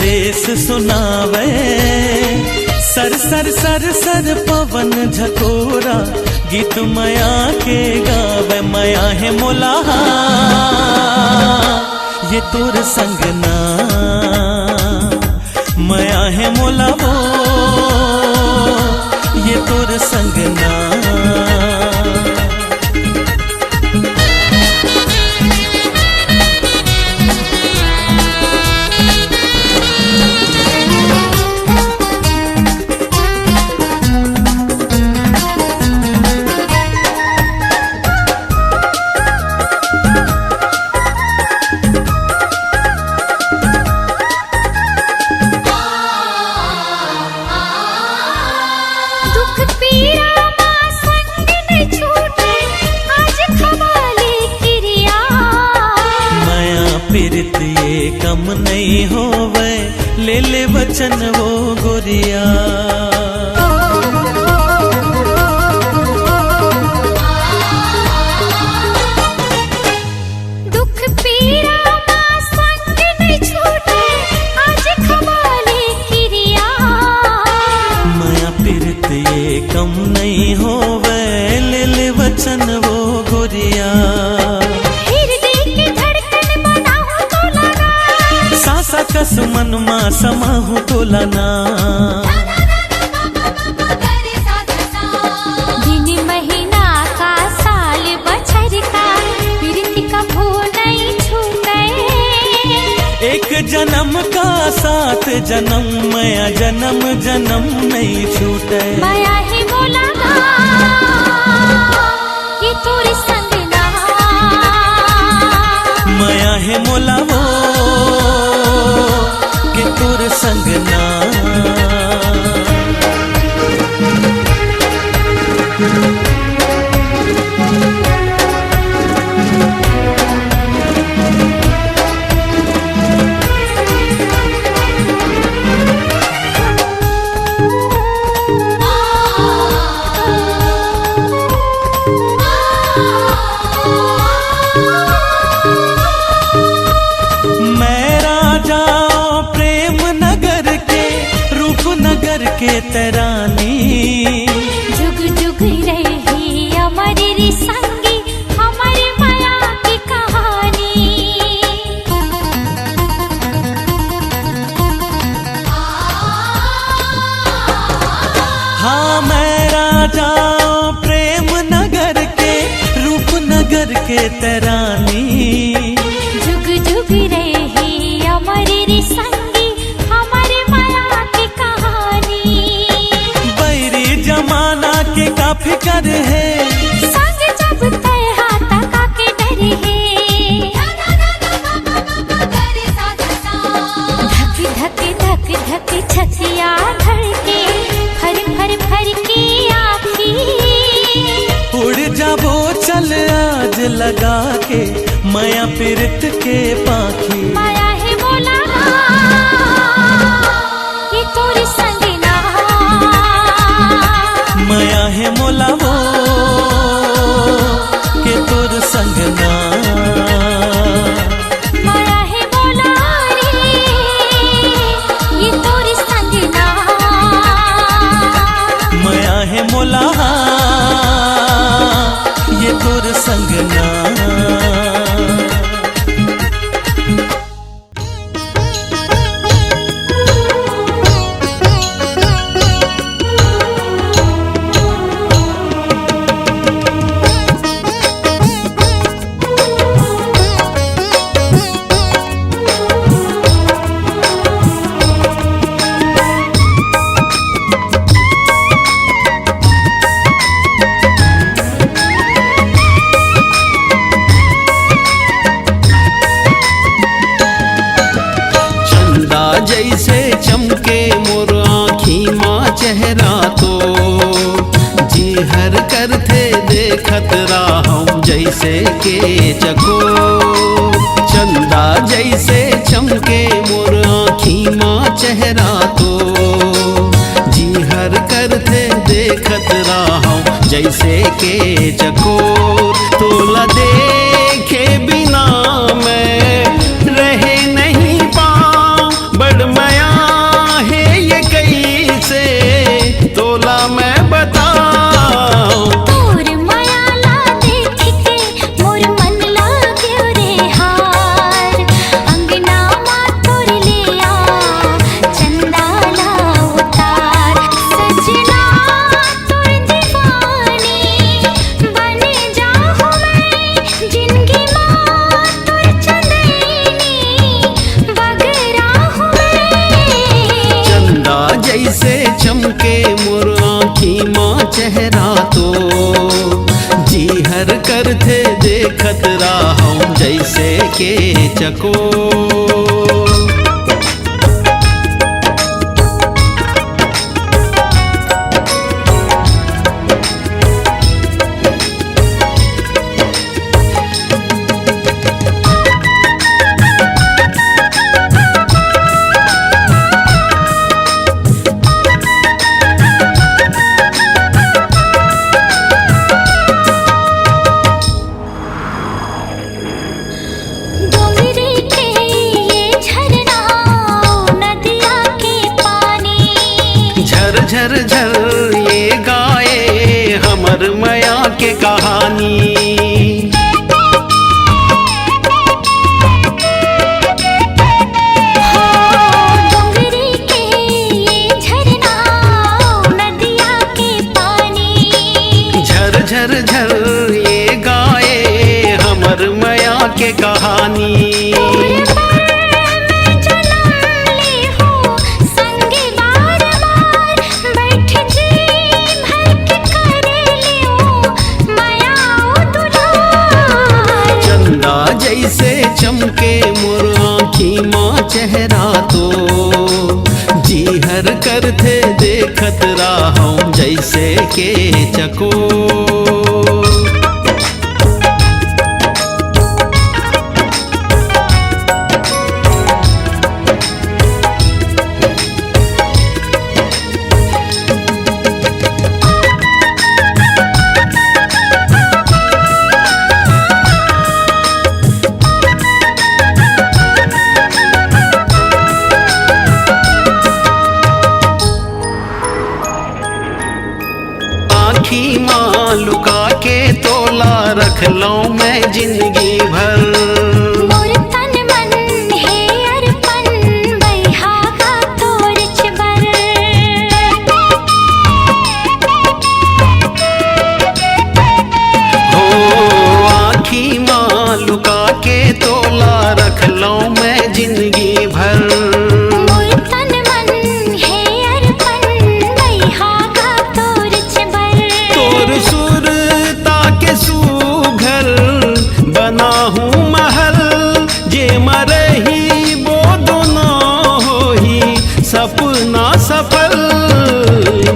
संदेश सुनावे। सर सर सर सर पवन झकोरा गीत माया के गावे। माया है मोला ये तोर संगना, माया है मोला वो ये तोर संगना। पीरित ये कम नहीं होवे, ले ले वचन वो गोरिया। दुख पीरा मां संग नहीं छूटे, आज खवाले किरिया। माया पीरित ये कम नहीं होवे, ले ले वचन वो गोरिया। कस मन मा समाहु तोलना, दिन महीना का साल बछर का प्रीति का भो नहीं छूटे। एक जन्म का साथ जन्म माया जन्म जन्म नहीं छूटे। माया है मोला ये तोर संगना, माया है मोला वो के तोर संगना। के तरानी जुग जुग रही हमारी संगी, हमारी माया की कहानी। हाँ मैं राजा प्रेम नगर के रूप नगर के तरानी। जुग जुग रही हमारी संगी, हमारी माया की कहानी। जमाना के का फिकर है, संग जब तय हाथा का के डर है। धक धक धक धक छतिया धड़के, फर फर फर की आँखी। उड़ जाबो चल आज लगा के माया पीरित के पाखी। माया है मोला ये तोर संगना, माया है मोला वो के तोर संगना। माया है मोला रे ये तोर संगना, माया है मोला ये तोर संगना। जैसे चमके मोर आँखी माँ चेहरा तो, जी हर कर थे देखत राहूं जैसे के चको। चंदा जैसे चमके मोर आँखी माँ चेहरा तो, जी हर कर थे देखत राहूं जैसे के चको। तोला देखे बिना मैं रहे नहीं पाऊं, बड़ माया जैसे चमके मोर आँखी माँ चेहरा तो जी हर कर थे देखत राहूं जैसे के चकोर। झर झर ये गाए हमर मैया के कहानी। डोंगरी के ये झरना नदिया के पानी। झर झर झर ये गाए हमर मैया के कहानी। जैसे चमके मोर आँखी माँ चेहरा तो जी हर कर थे देखत राहूं जैसे के चकोर। आँखी माँ लुका के तोला रख लूं मैं जिंदगी भर। मोर तन मन है अर्पण बैहा का तोर चबर। हो आँखी माँ लुका के तोला रख लूं मैं जिंदगी भर। सपना सफल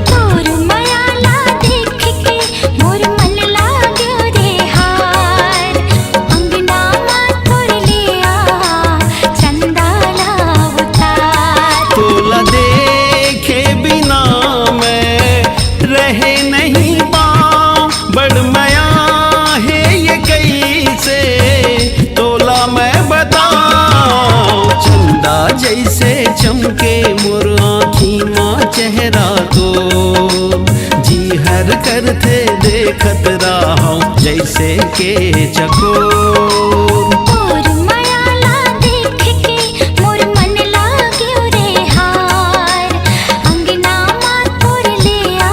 तोर मायाला देख के मोर मन लाग्यो रे हार। अंगना मां तोर लिया चंदाला उतार। तोला देखे बिना मैं रहे नहीं पाऊं। बड़ माया है ये कैसे तोला मैं बताऊं। चंदा जैसे चमके मोर आँखी माँ चेहरा तो जी हर कर थे देखत राहूं जैसे के चकोर। तोर मायाला देख के मोर मन लाग्यो रे हार। अंगना मां तोर लिया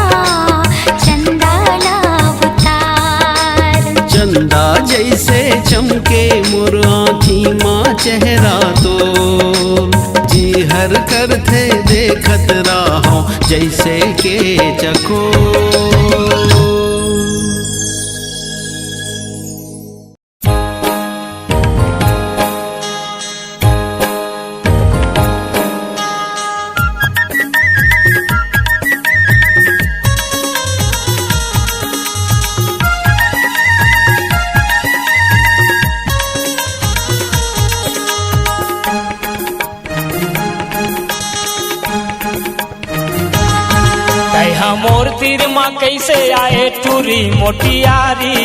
चंदाला उतार। चंदा जैसे चमके मोर आँखी माँ चेहरा तो जी हर कर थे देखत राहूं जैसे के चकोर। मोर तीर माँ कैसे आए टूरी मोटियारी।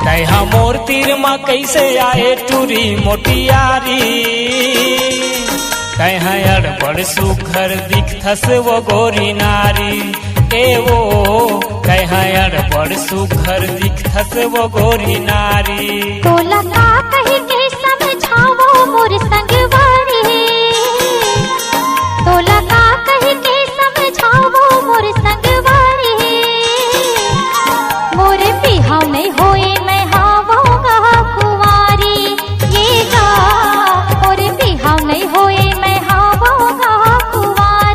कहा मोर तीर माँ कैसे आए टूरी मोटियारी। कहा अड़बड़ सुघर दिखथस वो गोरी नारी। ए वो कहा अड़बड़ सुघर दिखथस वो गोरी नारी। तोला का कही के समझावो मोर संगवारी। तोला का कही के समझावो मोर संगवारी। मोर बिहा में होए मैं हावोगा कुंवारी। ये गा मोर बिहा में होए मैं हावोगा कुंवारी।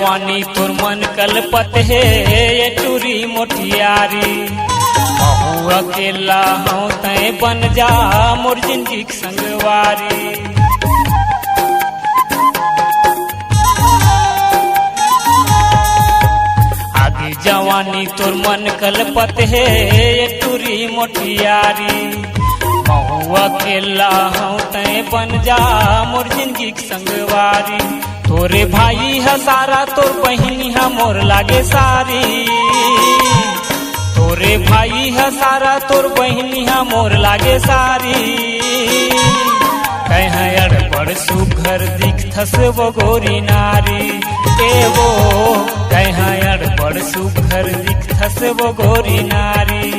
जवानी तोर मन कलपत है ये टूरी मोटियारी महू अकेला हूँ तय बन जा मोर जिंदगी के संगवारी आगे जवानी तोर मन कलपत है ये टूरी मोटियारी महू अकेला हूँ तय बन जा मोर जिंदगी के संगवारी तोरे भाई है सारा तोर बहिनी है मोर लागे सारी तोरे भाई है सारा तोर बहिनी है मोर लागे सारी कह अड़बड़ सुघर दिखथस वो गोरी नारी एवो कह अड़बड़ सुघर दिखथस वो गोरी नारी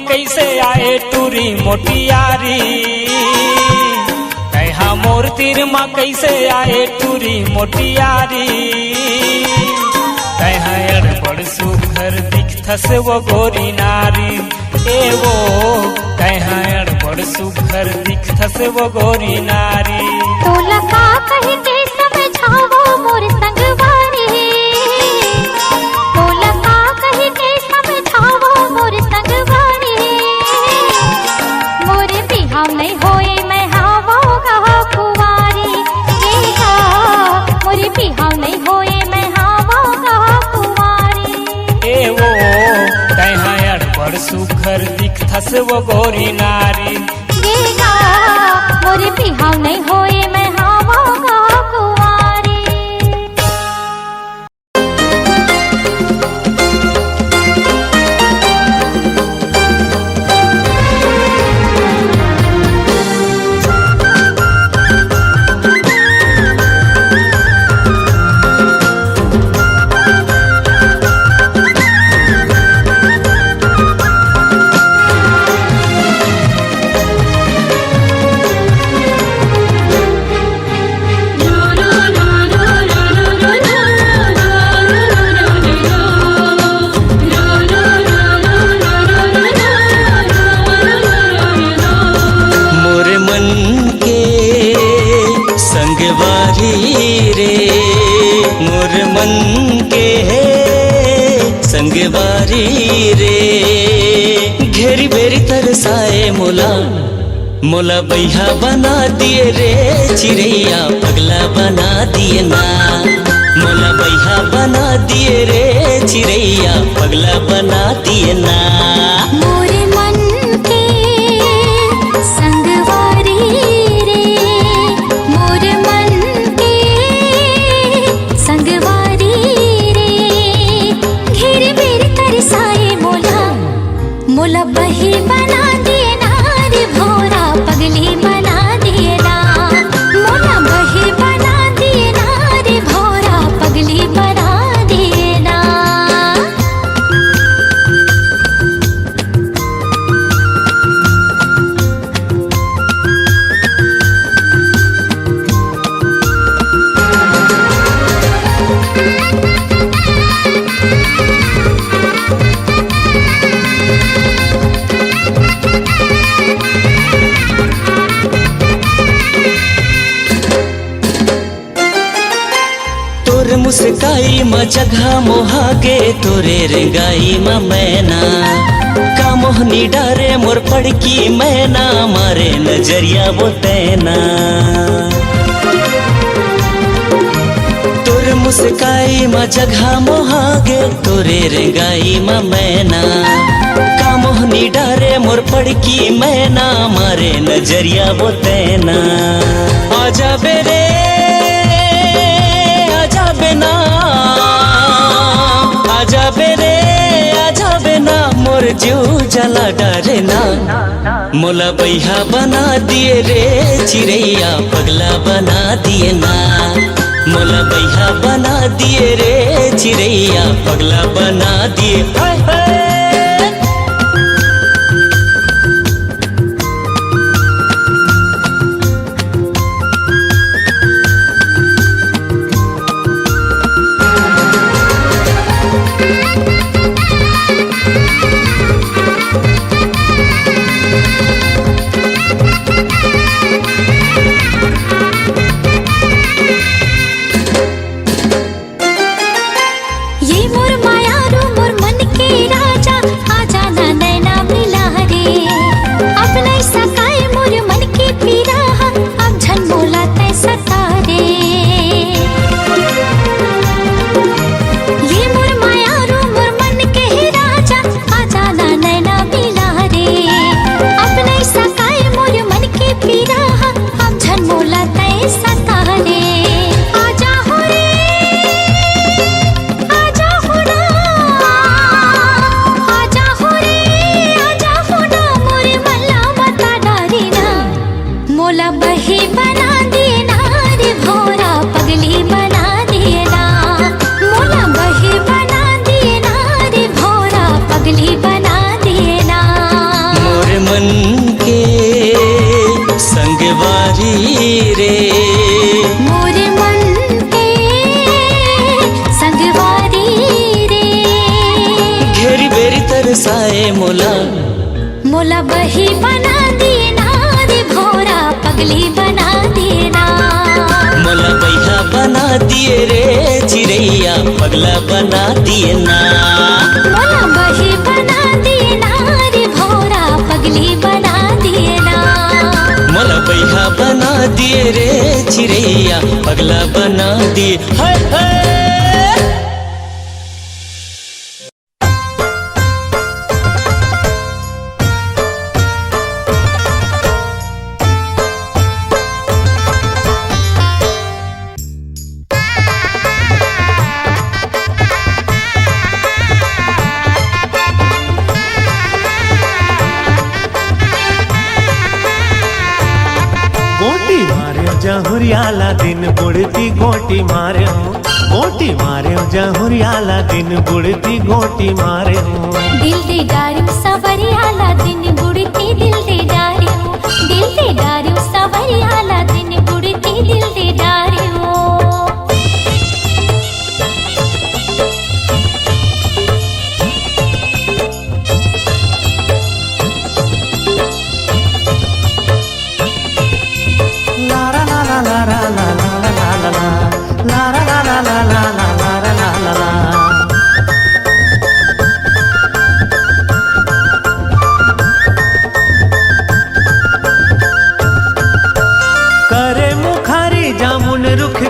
कैसे आए टूरी मोटियारी कहा मोर तीर माँ कैसे आए टूरी मोटियारी कहा अड़बड़ सुघर दिखथस वो गोरी नारी एवो कहा अड़बड़ सुघर दिखथस वो गोरी नारी तोला का कही के समझावो मोर संगवारी तोला का कही के समझावो मोर संगवारी नहीं होए मैं हावोगा कुवारी मोरी बिहाव नहीं होए मैं हावोगा कुवारी एवो कहा अड़बड़ सुघर दिखथस वो गोरी नारी मोरी बिहाव नहीं होए मैं हावोगा कुवारी संगवारी रे घेरी बेरी तरसाए मोला मोला बैहा बना दिए रे चिड़ैया पगला बना दिए ना मोला बैहा बना दिए रे चिड़ैया पगला बना दिए ना मोरे मन के संगवारी रे मोरे मन के संगवारी रे घेरे बेर तरसाए मोला मोला बही बना दिए ना रे भोरा पगली बना दिए ना मोला बही बना दिए ना रे भोरा पगली बना दिए ना मुस्काई म जगह मोहागे तोरे रेंगाई म मैना का मोहनी डारे मोर पड़की मैना मारे नजरिया वो तैना तोर मुस्काई म जगह मोहागे तोरे रेंगाई म मैना का मोहनी डारे मोर पड़की मैना मारे नजरिया वो तैना आजा बेरे आजा बेना आजा बेरे आजा बेना मोर जीव जला डरे ना मोला बैहा बना दिए रे चिड़ैया पगला बना दिए ना मोला बैहा बना दिए रे चिड़ैया पगला बना दिए हाय हाय। मोला बही बना दिए ना रे भोरा पगली बना दिए ना मोला बैहा बना दिए रे चिड़ैया पगला बना दिए ना मोला बही बना दिए ना रे भोरा पगली बना दिए ना मोला बैहा बना दिए रे चिड़ैया पगला बना दिए हाय हाय। जहुरियाला दिन बुढ़ती गोटी मारे गोटी मारे जहुरियाला दिन बुढ़ती गोटी मारे दिल दे डारू सवरियाला दिन बुढ़ती दिल दे डारू दिल दे डारू सवरियाला दिन बुढ़ती दिल दे डारू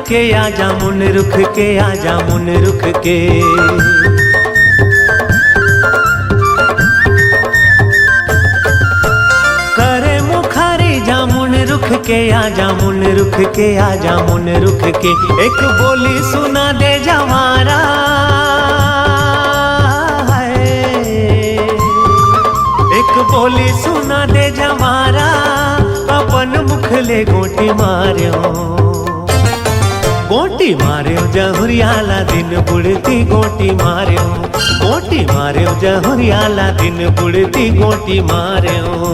के आ जामुन रुख के आ जामुन रुख के करे मुखारी जामुन रुख के आ जामुन रुख के आ जामुन रुख के एक बोली सुना दे जवारा एक बोली सुना दे जवारा अपन मुख ले गोटी मारियो गोटी मारियो जहुरियाला दिन बुढ़ती गोटी मारियो गोटी मारियो जहुरियाला दिन बुढ़ती गोटी मारियो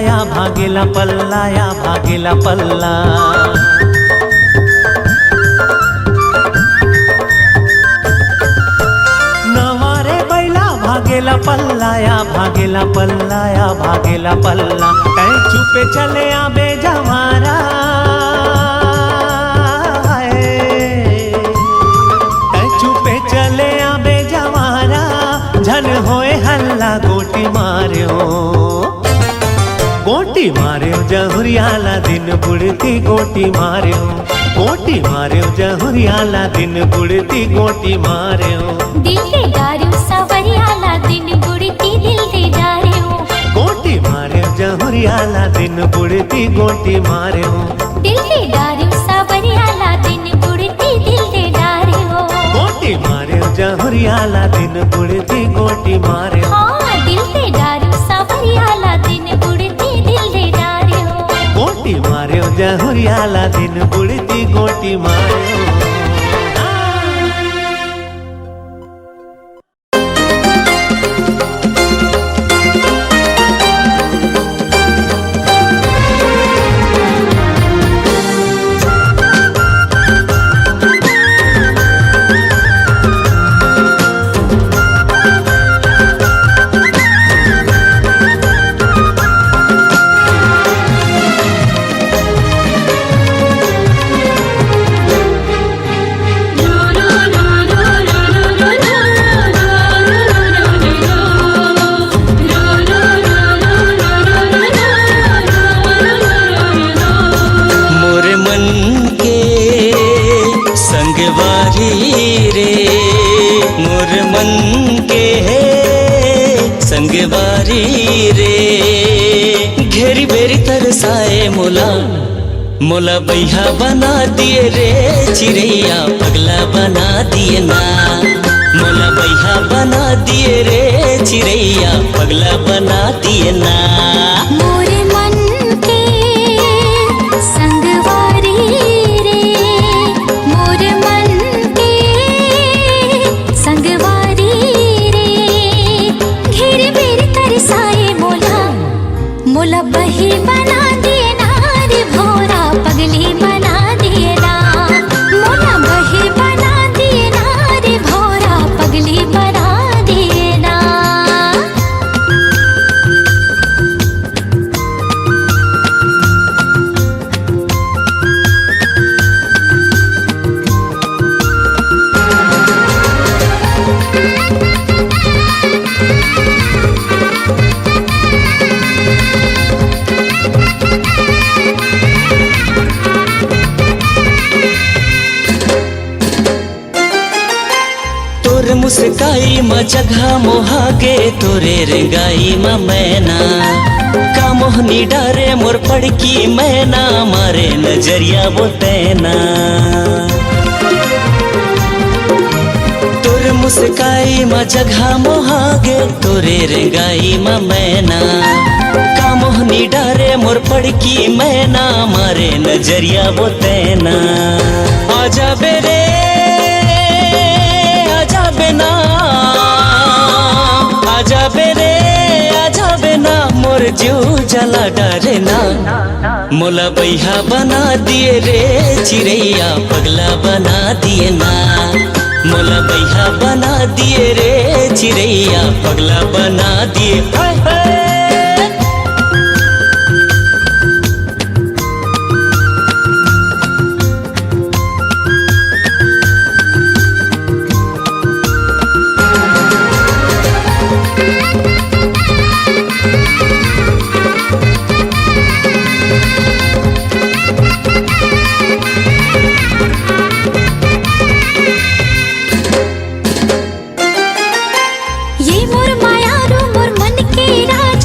या भागेला पल्ला या भागेला पल्ला। नवारे बैला भागेला पल्ला या भागेला पल्ला या भागेला पल्ला। कहीं छुपे चले आबे जमारा चले आबे जवारा झन होए हल्ला गोटी मार्यो गोटी मार्यो जहुरियाला दिन बुड़ती गोटी मार्यो गोटी मार्यो जहुरियाला दिन बुड़ती गोटी मार्यो। दिल के डार्यो सवरियाला दिन बुड़ती दिल दे डार्यो गोटी मार्यो जहुरियाला दिन बुड़ती गोटी मार्यो। दिल के डार्यो सवरियाला दिन बुड़ती दिल दे डार्यो गोटी मार्यो जहुरियाला दिन बुड़ती गोटी मार्यो। हाँ दिल दे डार्यो सवरियाला दिन बुड़ती दिल दे डार्यो गोटी मार्यो जहुरियाला दिन बुड़ती गोटी मार्यो। संगवारी रे घेरी बेरी तरसाए मोला मोला बैहा बना दिए रे चिड़ैया पगला बना दिए ना। मोला बैहा बना दिए रे चिड़ैया पगला बना दिए ना। मोरे मन के संगवारी रे मोरे मन के संगवारी रे घेरे बेरी तरसाए मोला मोला बही बना दिए ना रे भोरा पगली बना दिए ना। मोला बही बना दिए ना रे भोरा पगली बना दिए ना। तोर मुस्काई म जगह मोहागे तोरे रेंगाई म मैना का मोहनी डारे मोर पड़की मैना मारे नजरिया वो तैना। तोर मुस्काई म जगह मोहागे तोरे रेंगाई म मैना का मोहनी डारे मोर पड़की मैना मारे नजरिया वो तैना। आजा बेरे आजा बेना आजा बेरे आजा बेना मोर जीव जला डरे ना। मोला बैहा बना दिए रे चिड़ैया पगला बना दिए ना। मोला बैहा बना दिए रे चिड़ैया पगला बना दिए। हाय हाय ये मोर माया रो मोर मन के राज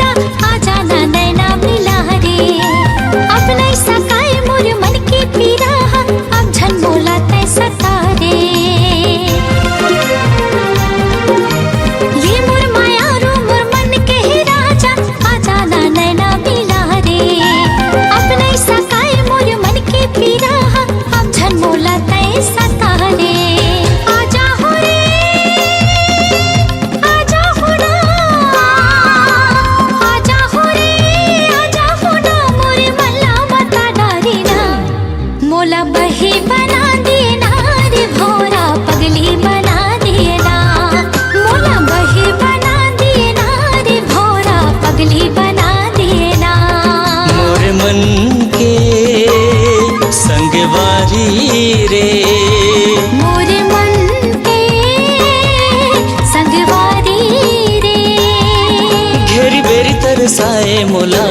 तरसाए मोला।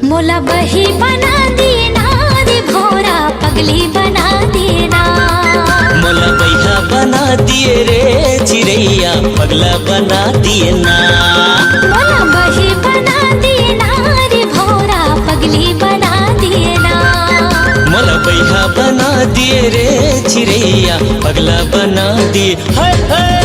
मोला बही बना दिए ना रे भोरा पगली बना दिए ना। मोला बैहा बना दिए रे चिड़ैया पगला बना दिए ना। मोला बही बना दिए ना रे भोरा पगली बना दिए ना। मोला बैहा बना दिए रे चिड़ैया पगला बना दिए। हाय हाय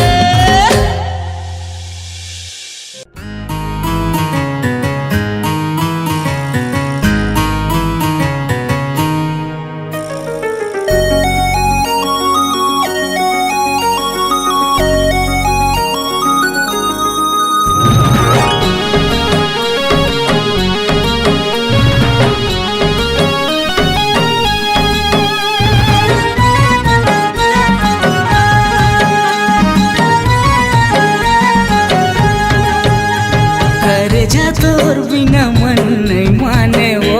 तोर बिना मन नहीं माने वो,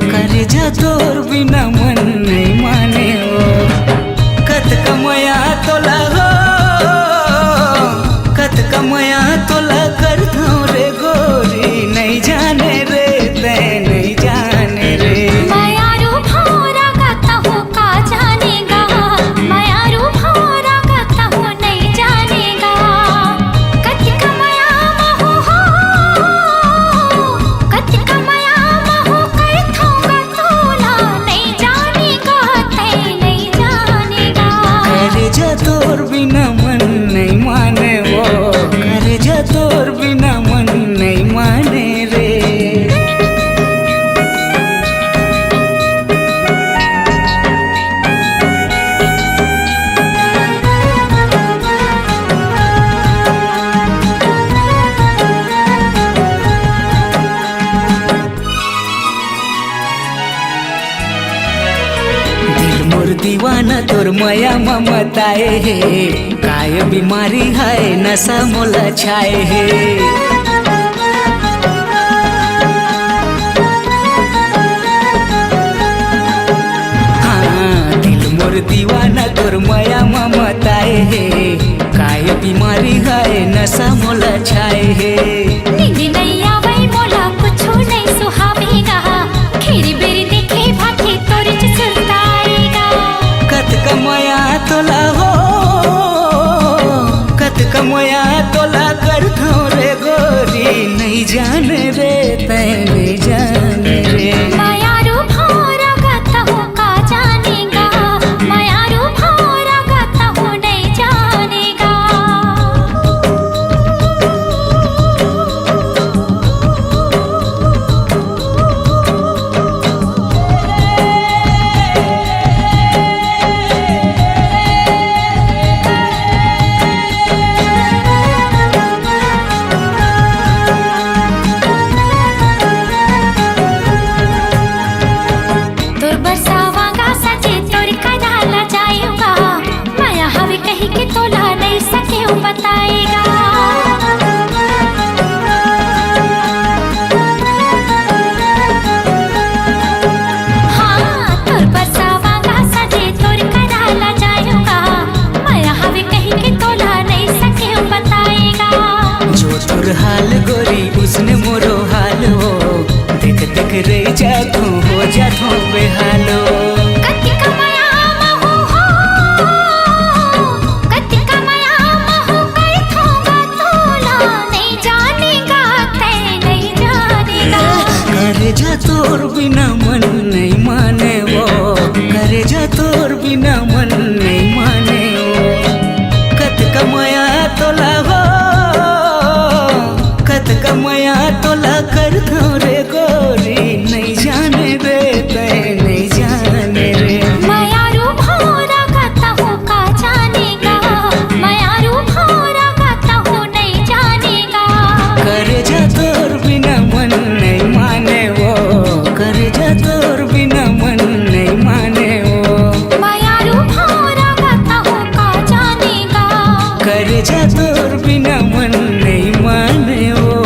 करे जा तोर बिना मन नहीं माने वो। कत कमया तोला हो, कत कमया तोला कर दो रे गोरी, नहीं जाने रे ते नहीं जाने रे। मायारू भौरा गाता हूँ का जानेगा, मायारू भौरा गाता हूँ नहीं जानेगा। कत कमया महू हो, कत कमया महू कर थोगा तोला, नहीं जानेगा ते नहीं जानेगा। करे जा तोर बिना मन नहीं माने वो, करे जा तोर बिना मन नहीं माने रे। दिल मोर दीवाना तोर माया ममताए है, काय बीमारी है नशा मोला छाए है। हाँ दिल मोर दीवाना तोर माया ममताए है, काय बीमारी है नशा मोला छाए है। नींद नहीं आवे मोला कुछो नहीं सुहावेगा, खीरी बेरी देखे भागे तोरे च सुलताएगा। कत कमया तोला हो, कत कमया तोला कर दो रे गोरी, नहीं जाने रे ते नहीं जाने रे। मायारू भौरा गाता हूँ का जानेगा, मायारू भौरा गाता हूँ नहीं जानेगा। तोर बरसावांगा सजे तोर कदाला जाएगा, माया हवे कही के तोला नहीं सके बताएगा। हाँ तोर बरसावांगा सजे तोर कदाला जाएगा, माया हवे कही के तोला नहीं सके बताएगा। जो तोर हाल गोरी उसने मोरो हाल हो, देख देख रे जातू हो जातू बेहालो। कत कमया महू हो, कत कमया महू कर थोगा तोला, नहीं जानेगा ते नहीं जानेगा। करे जा तोर बिना मन नहीं माने वो, करे जा तोर बिना मन नहीं माने वो। कत कमया तोला हो, कत कमया तोला कर दो रे गोरी, नहीं जाने रे ते नहीं जाने रे। मायारू भौरा गाता हूँ का जानेगा, मायारू भौरा गाता हूँ नहीं जानेगा। करे जा तोर बिना मन नहीं माने वो, करे जा तोर बिना मन नहीं माने वो। मायारू भौरा गाता हूँ का जानेगा, करे जा तोर बिना मन नहीं माने वो।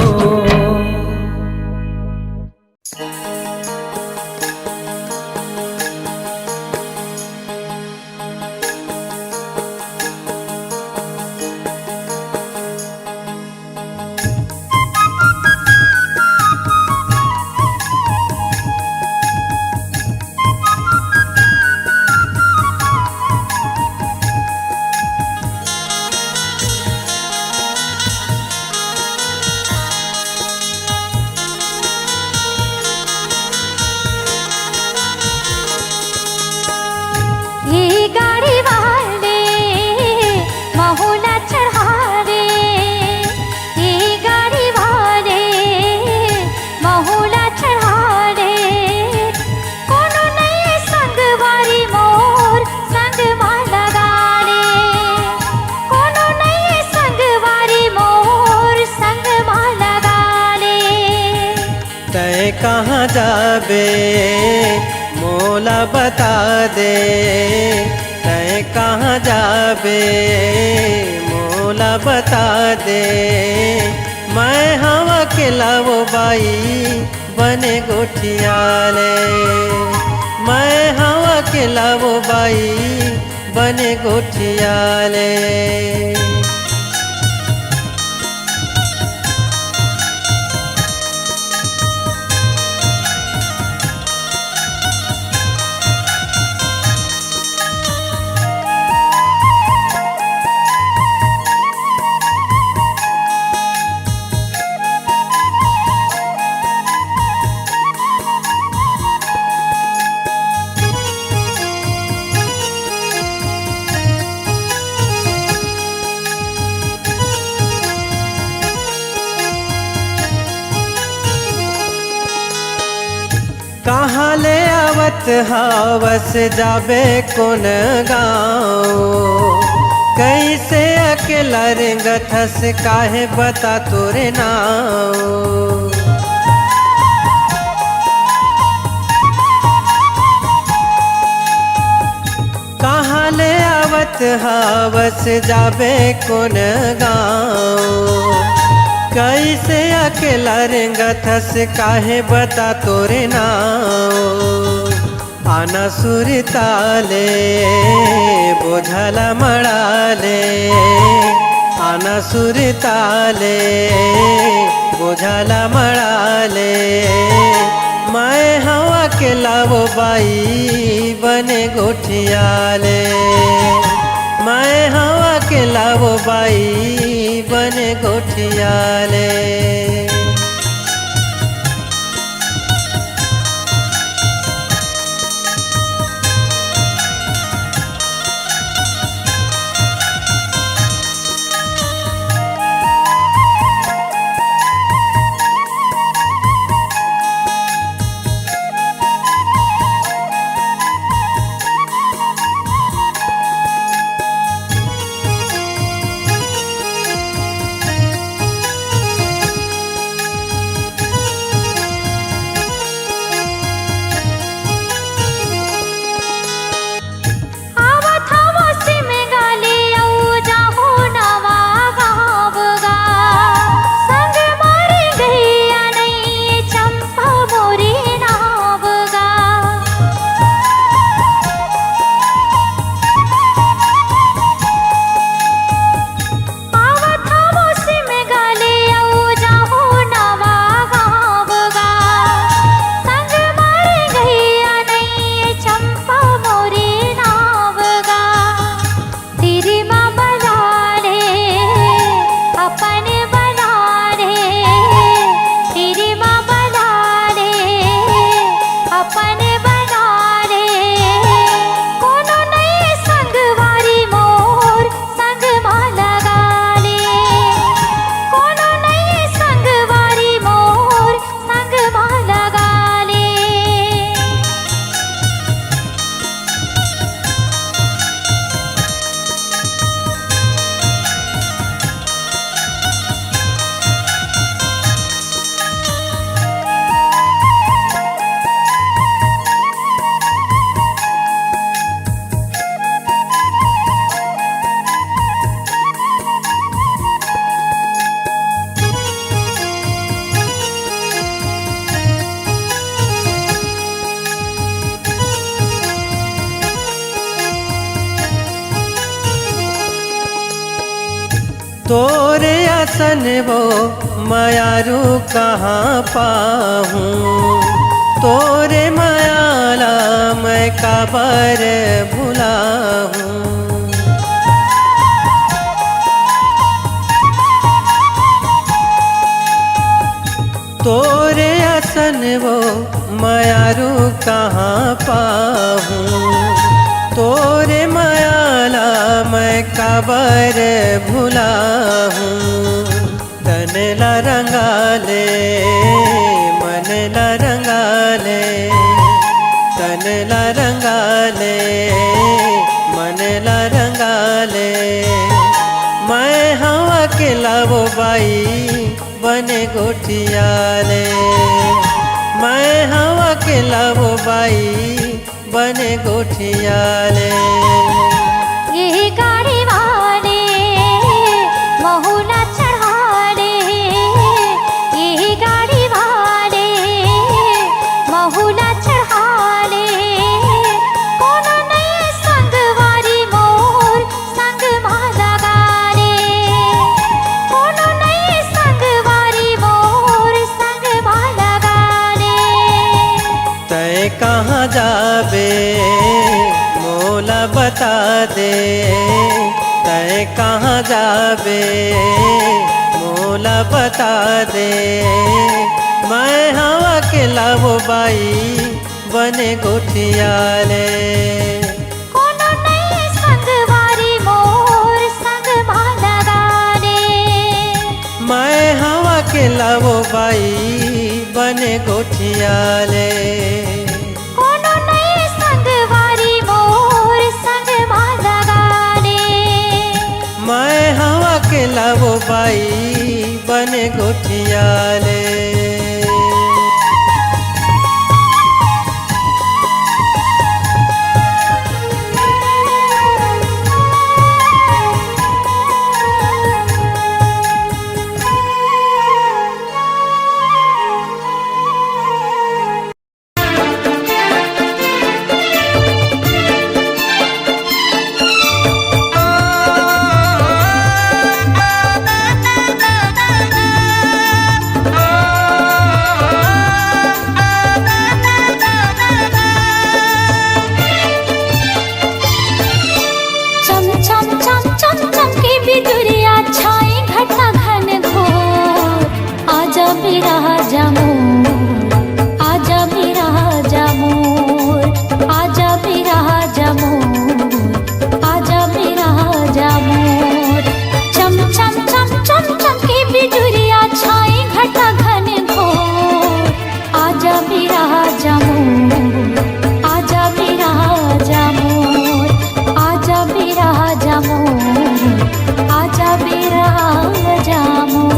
कहाँ जाबे मोला बता दे, तय कहाँ जाबे मोला बता दे। मैं हवा के लावो बाई बने गोठियाले, मैं हवा के लावो बाई बने गोठियाले। कहाँ ले आवत हवस जाबे कौन गाँव, कैसे अकेला रेंगथस काहे बता तोरे नाव। कहाँ ले आवत हवस जाबे कौन गाँव, कैसे अकेला रेंगथस काहे बता तोरे नाव। आना सुरताले बोझला मड़ाले, आना सुरताले बोझला मड़ाले। मैं हवा के लावो बाई बने गोठियाले, मैं हवा के लावो बाई बने गोठियाले। तोरे असन वो मायारू कहाँ पाहूँ, तोरे मायाला मैं काबर भुलाहूँ। तोरे असन वो मायारू कहाँ पाहूँ, तोरे मायाला मैं काबर भुलाहूँ। तन ला रंगाले मन ला रंगाले, तन ला रंगाले मन ला रंगाले। मैं हवा के लावो बाई बने गोठियाले, मैं हवा के लावो बाई बने गोठियाले। ये गाड़ी वाले महुला चढ़ाले, ये गाड़ी वाले महुला चढ़ाले। कोनो नहीं संगवारी मोर संग माला गाले, कोनो नहीं संगवारी मोर संग माला गाले। तय कहाँ जाबे मोला बता दे, तय कहाँ जाबे मोला बता दे। मैं हवा के लावो बाई बने गोठियाले। कोनो नहीं संगवारी मोर संग माला गाले। मैं हवा के लावो बाई बने गोठियाले। कोनो नहीं संगवारी मोर संग माला गाले। मैं हवा के लावो बाई बने गोठियाले। चम चम चम चम चमके बिजुरिया छाई घटा घन घोर। आजा मेरा राजा मोर, आजा मेरा राजा मोर, आजा मेरा राजा मोर, आजा मेरा राजा मोर। चम चम चम चम चमके बिजुरिया छाई घटा घन घोर। आजा मेरा राजा मोर, आजा मेरा राजा मोर, आजा मेरा राजा मोर, आजा मेरा राजा मोर।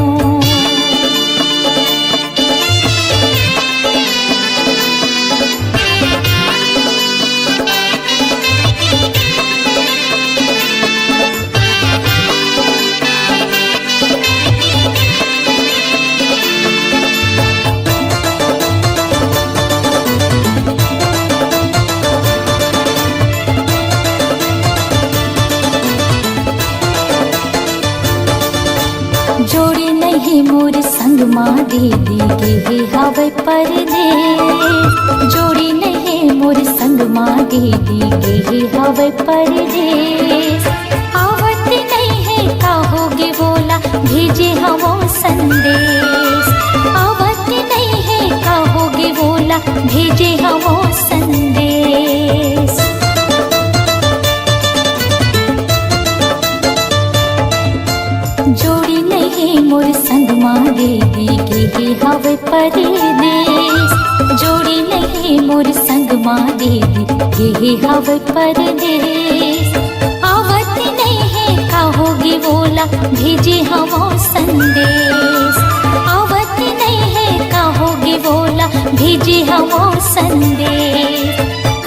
जोड़ी नहीं मोर संग माँ दीदी के हवे परदेस। जोड़ी नहीं मोर संग माँ दीदी के हवे परदेस। आवत नहीं है कहोगे बोला भेजे हवो संदेश। आवत नहीं है कहोगे बोला भेजे हवो संदेश। जोड़ी नहीं मोर संग माँ दीदी के हवे परदेस। जोड़ी नहीं मोर संग माँ दीदी के हवे परदेस। आवत नहीं है कहोगे बोला भेजे हवो संदेश। आवत नहीं है कहोगे बोला भेजे हवो संदेश।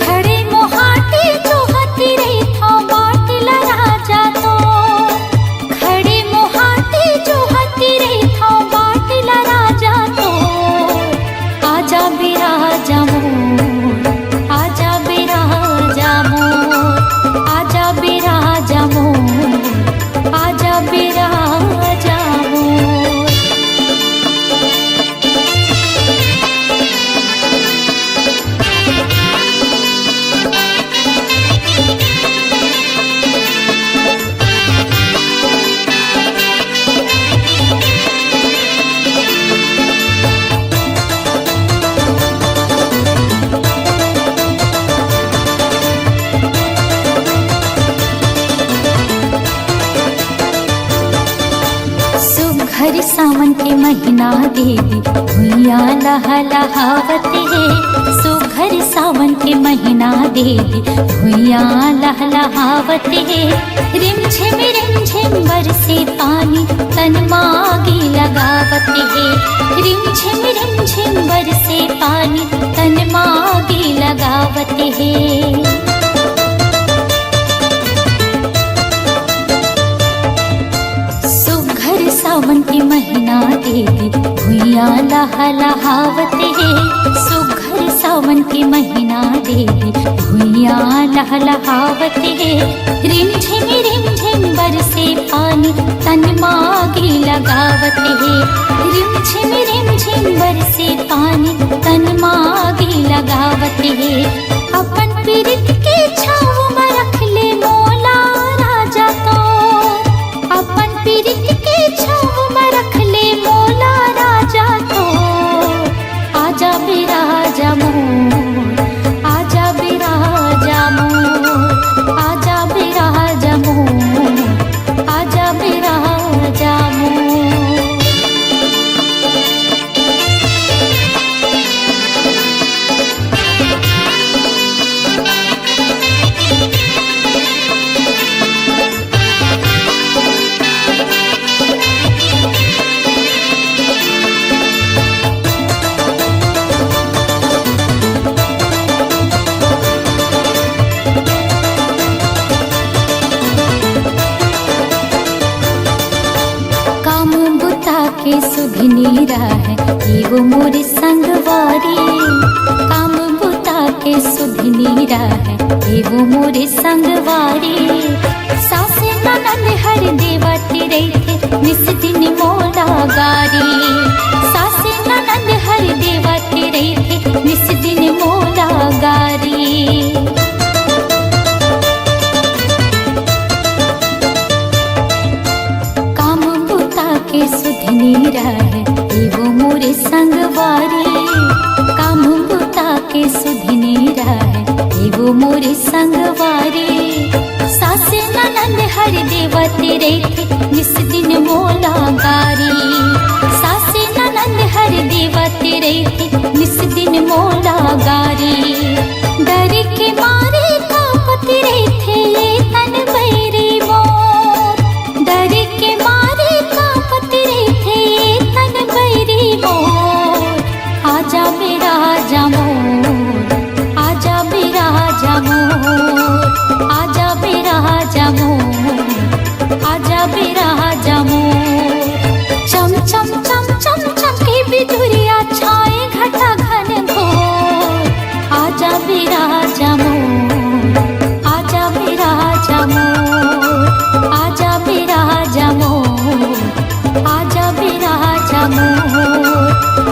खड़े मोहाटी जो हती रही था बाटला राजा तो। खड़े मोहाटी जो हती रही था बाटला राजा तो। आजा मेरा राजा मोर, आजा मेरा राजा मोर, आजा मेरा राजा मोर, आजा मेरा राजा मोर। हर सावन के महीना दीदी भुइया लहलहावत है। सुघर सावन के महीना दीदी भुइया लहलहावत है। रिम झिम बरसे पानी तन मागी लगावत है। रिम झिम बरसे पानी तन मागी लगावत है। सुघर सावन के महीना देवी भुइया लहलहावत है। सुघर सावन के महीना देवी भुइया लहलहावत है। रिम झिम बरसे पानी तन मागी लगावत है। रिम झिम बरसे पानी तन मागी लगावत है। अपन पीरित के छाँव में रख ले मोला राजा तो। अपन पीरित के छाँव में रख ले मोला राजा तो। आजा बिराजा मोर, आजा बिराजा मोर, आजा बिराजा मोर, आजा बिराजा मोर। के सुधिनी है वो मोरे संगवारी। काम बुता के सुधिनी है वो मोरे संगवारी। सासे ननद हर देवती रही थे निस दिन मोला गारी। सासे ननद हर देवती रही थे निस दिन मोला गारी। के सुधनी रहे वो मोरे संगवारी। काम बुता के सुधनी रहे वो मोरे संगवारी। सासे ननद हर देवती रही निस दिन मोला गारी। सासे ननद हर देवती रही निस दिन मोला गारी। डर के मारे कांपती रही थे ये तन बैरी मोर। डर के मारे आजा बिराजा मोर, आजा बिराजा मोर, आजा बिराजा मोर, आजा बिराजा मोर। चम चम चम चम चमके बिजुरिया छाए घटा घन घोर। आजा बिराजा मोर, आजा बिराजा मोर, आजा बिराजा मोर, आजा बिराजा मोर,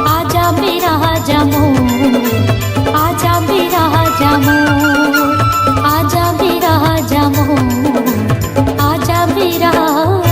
आजा बिराजा मोर, आजा बिराजा मोर, आजा बिराजा मोर, आजा बिराजा मोर।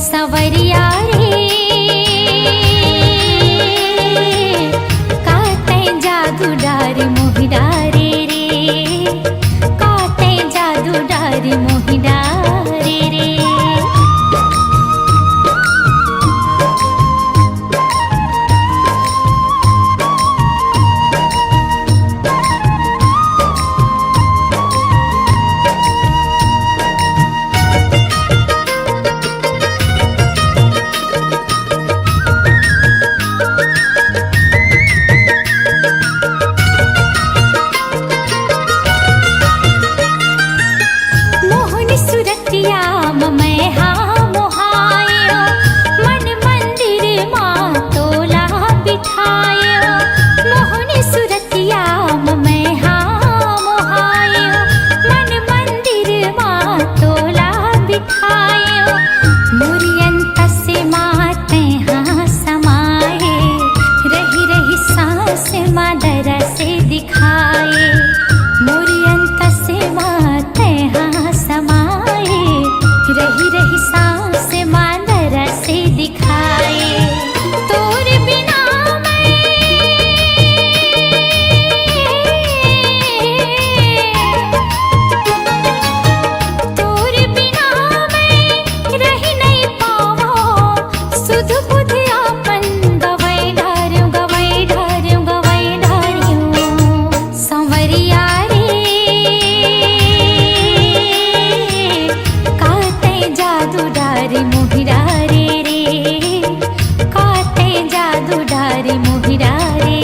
सवरिया रे डारी मोहिरा रे काते जादू डारी मोहिरा रे।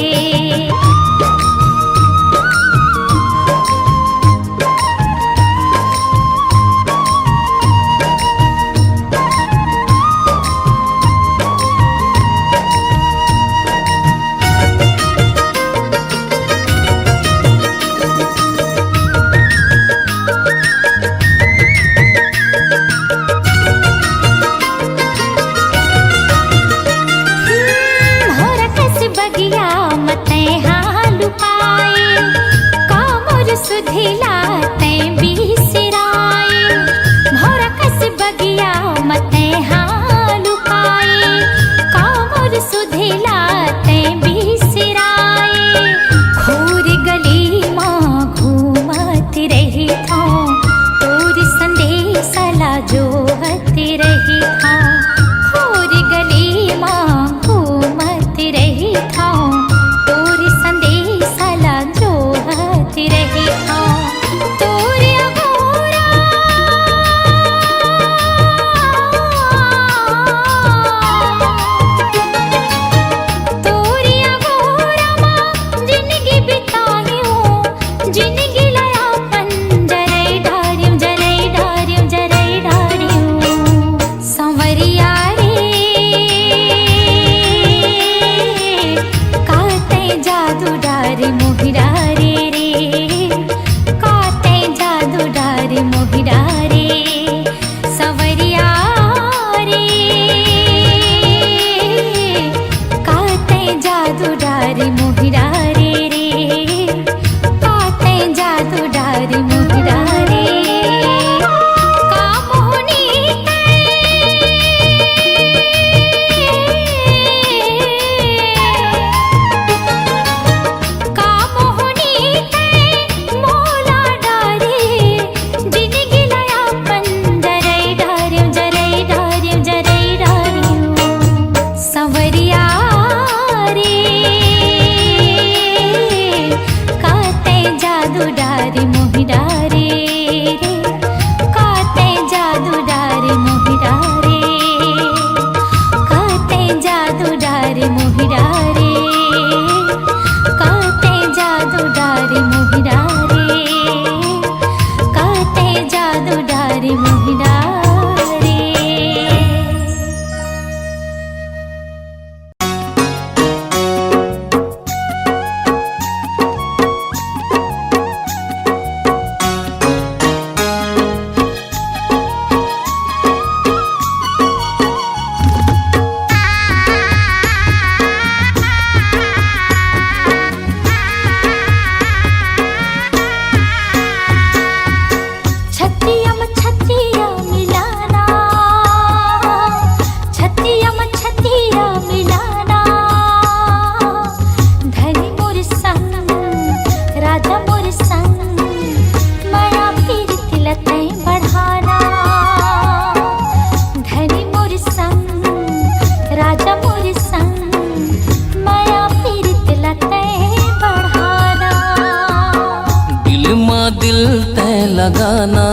लगाना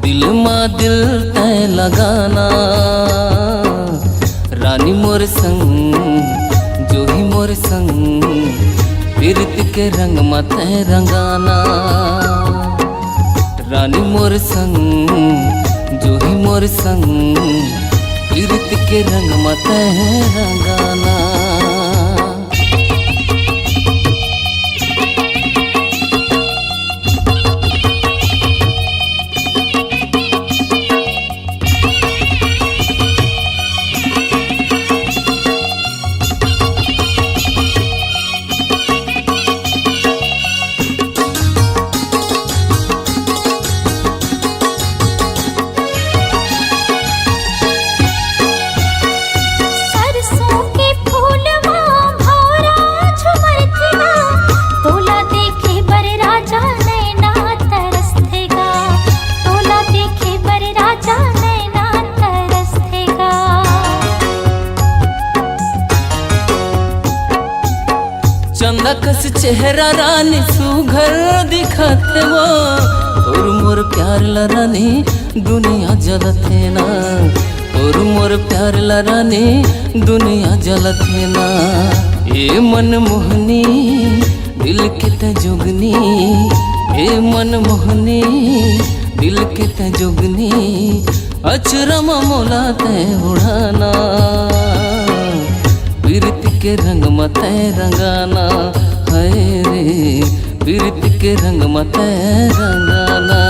दिल माँ दिल तय लगाना रानी मोर संग जो ही मोर संग प्रीत के रंग मत रंगाना रानी मोर संग जो ही मोर संग प्रीत के रंग मत रंगाना। चंदा कस चेहरा रानी सुघर दिखत वो तोर मोर प्यार लरानी दुनिया जलते ना, तोर मोर प्यार लरानी दुनिया जलते ना। ए मन मोहनी दिल के ते जोगनी, ए मन मोहनी दिल के ते जोगनी, अचरम मोला ते उड़ाना, पीरत के रंग मते रंगाना, है रे पीरत के रंग मते रंगाना।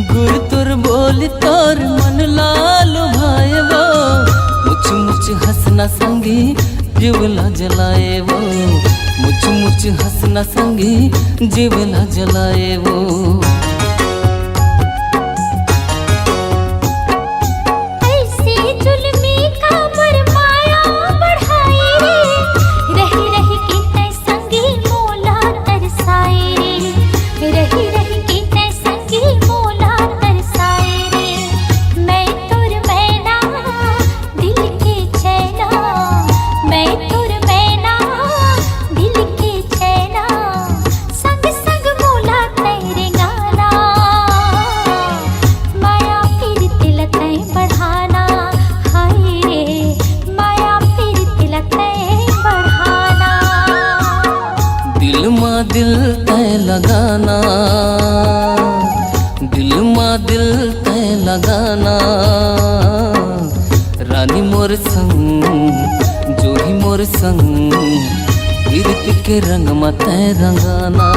गुर तुर बोल तोर मन लाल भाए वो, मुछ मुछ हंसना संगी जीवला जलाए वो, मुछ मुछ हंसना संगी जीवला जलाए वो। ऐसे जुल्मी का बरमाया बढ़ाए रे, रही रही के तै संगी मोला तरसाए रे, रही रही के तै संगी मोला तरसाए रे। मैं तुर मैना दिल के चैना, मैं तुर मैना दिल के चैना, संग संग मोला तेरे गाना, माया फिर तिल तै बढ़ाना, हाय रे माया फिर तिल तै बढ़ाना। दिल माँ दिल तय लगाना, दिल माँ दिल तय लगाना, रानी मोर संग जो ही मोर संग, पीरत के रंग मते रंगाना,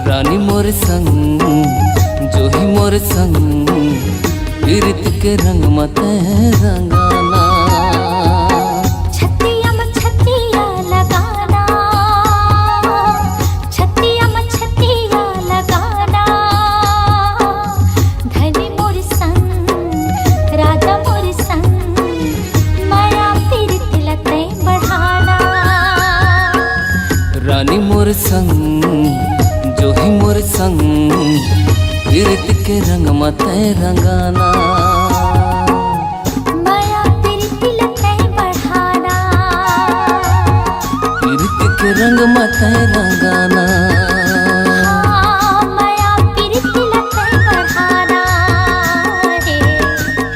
रानी मोर संग जो ही मोर संग, पीरत के रंग मते रंगाना। छतिया में छतिया लगाना, छतिया में छतिया लगाना, धनी मोर संग राजा मोर संग, माया फिर तिल तै बढ़ाना। रानी मोर संग जो ही मोर संग, पीरत के रंग मते रंगाना, माया फिर तिल तै बढ़ाना। पीरत के रंग मते रंगाना, हाँ, माया फिर तिल तै बढ़ाना रे।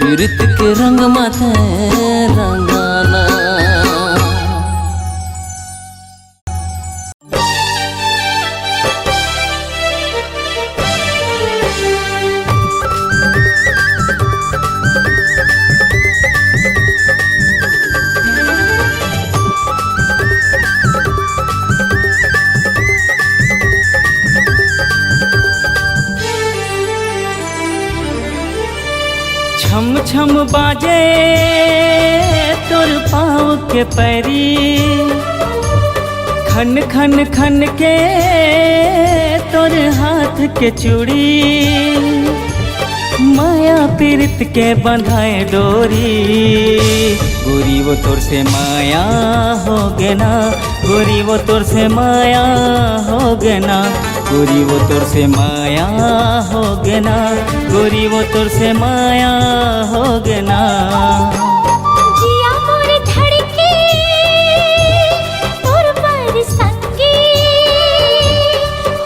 पीरत के रंग मते रंगाना। छम छम बाजे तोर पाँव के पैरी, खन खन खन के तोर हाथ के चूड़ी, माया पीरत के बंधाए डोरी, गोरी वो तोर से माया हो गे ना, गोरी वो तोर से माया हो गे ना, गोरी वो तोर से माया हो गे ना, गोरी वो तोर से माया हो गे ना। जिया मोर धड़के तोर पर संगी,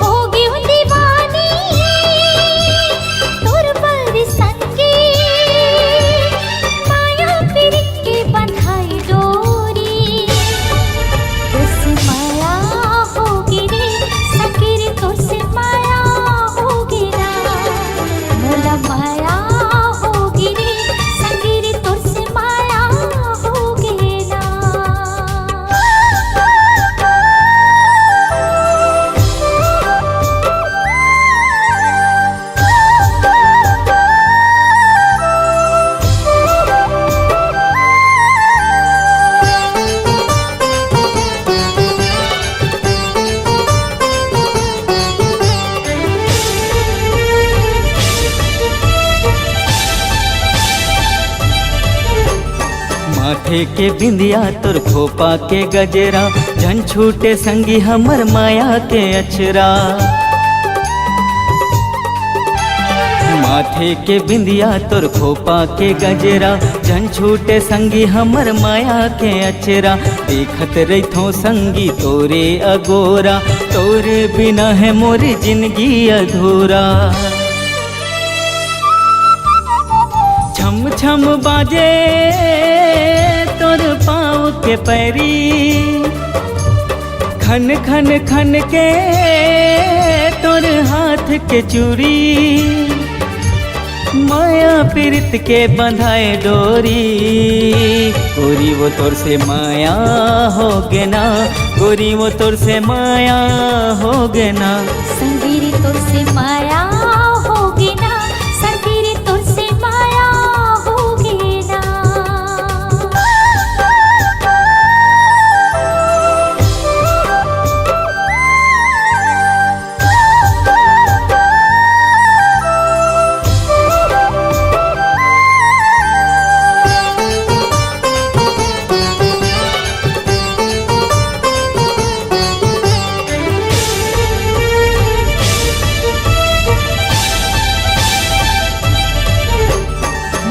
हो गयो दीवानी तोर पर संगी, माया पीरत के बंधाई डोरी, तुझसे माया होगी रे सकीर, तुझसे माया होगी ना, मोला माया होगी रे माथे के बिंदिया तोर खोपा के गजरा, जन छूटे संगी हमर माया के अचरा। माथे के बिंदिया तोर खोपा के गजरा, जन छूटे संगी हमर माया के अचरा। देखत रहिथो संगी तोरे अगोरा, तोरे बिना है मोरी जिंदगी अधूरा। छम छम बाजे तोर पाँव के पैरी, खन खन खन के तोर हाथ के चूड़ी। माया पीरित के बंधाए डोरी, गोरी वो तोर से माया हो गे ना, गोरी वो तोर से माया हो गे ना। संगीरी तोर से माया होगी ना, संगीरी तोर से माया होगी ना।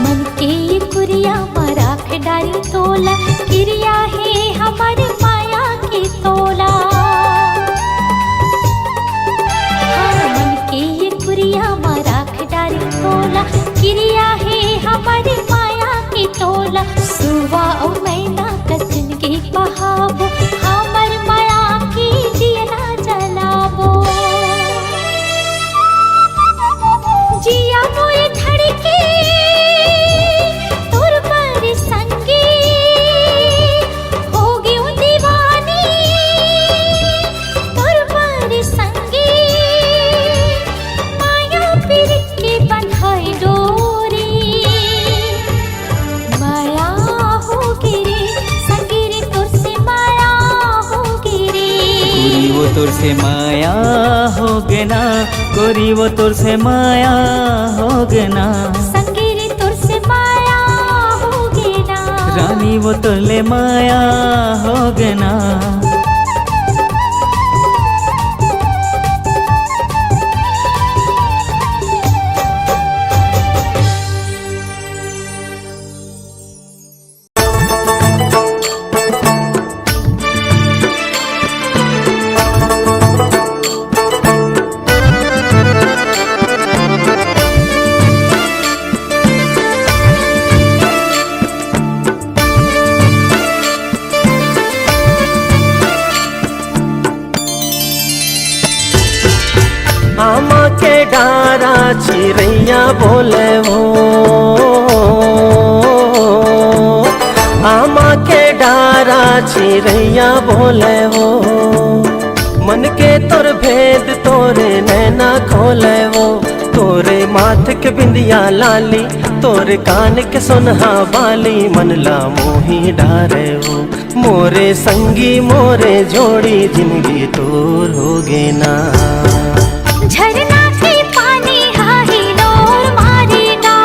मन के ये कुरिया मराख डारी तोला, क्रिया है हमारे माया की तोला। हाँ, मन के ये कुरिया मराख डारी तोला, क्रिया है हमारे माया की तोला। सुवा ओ मैना कचन के बहाबो, हमर माया की दिया ना जलाबो। जिया मोरे धड़के तोर पर संगी, होगी हूँ दीवानी तोर पर संगी। माया पीरित के बंधाई डोरी, माया होगी रे संगी रे तोर से माया होगी रे। गोरी वो तोर से माया हो गे ना, गोरी वो तोर से माया हो गे ना। संगीरी तोर से माया होगी ना, रानी वो तोर ले माया हो गे ना। आमा के डारा चिड़ैया बोले वो, आमा के डारा चिड़ैया बोले वो। मन के तोर भेद तोरे नैना खोले वो, तोरे माथ के बिंदिया लाली, तोरे कान के सुनहा बाली। मन ला मोही डारे वो, मोरे संगी मोरे जोड़ी, जिंदगी तोर हो गे ना। झरना के पानी हाही लोर मारेगा,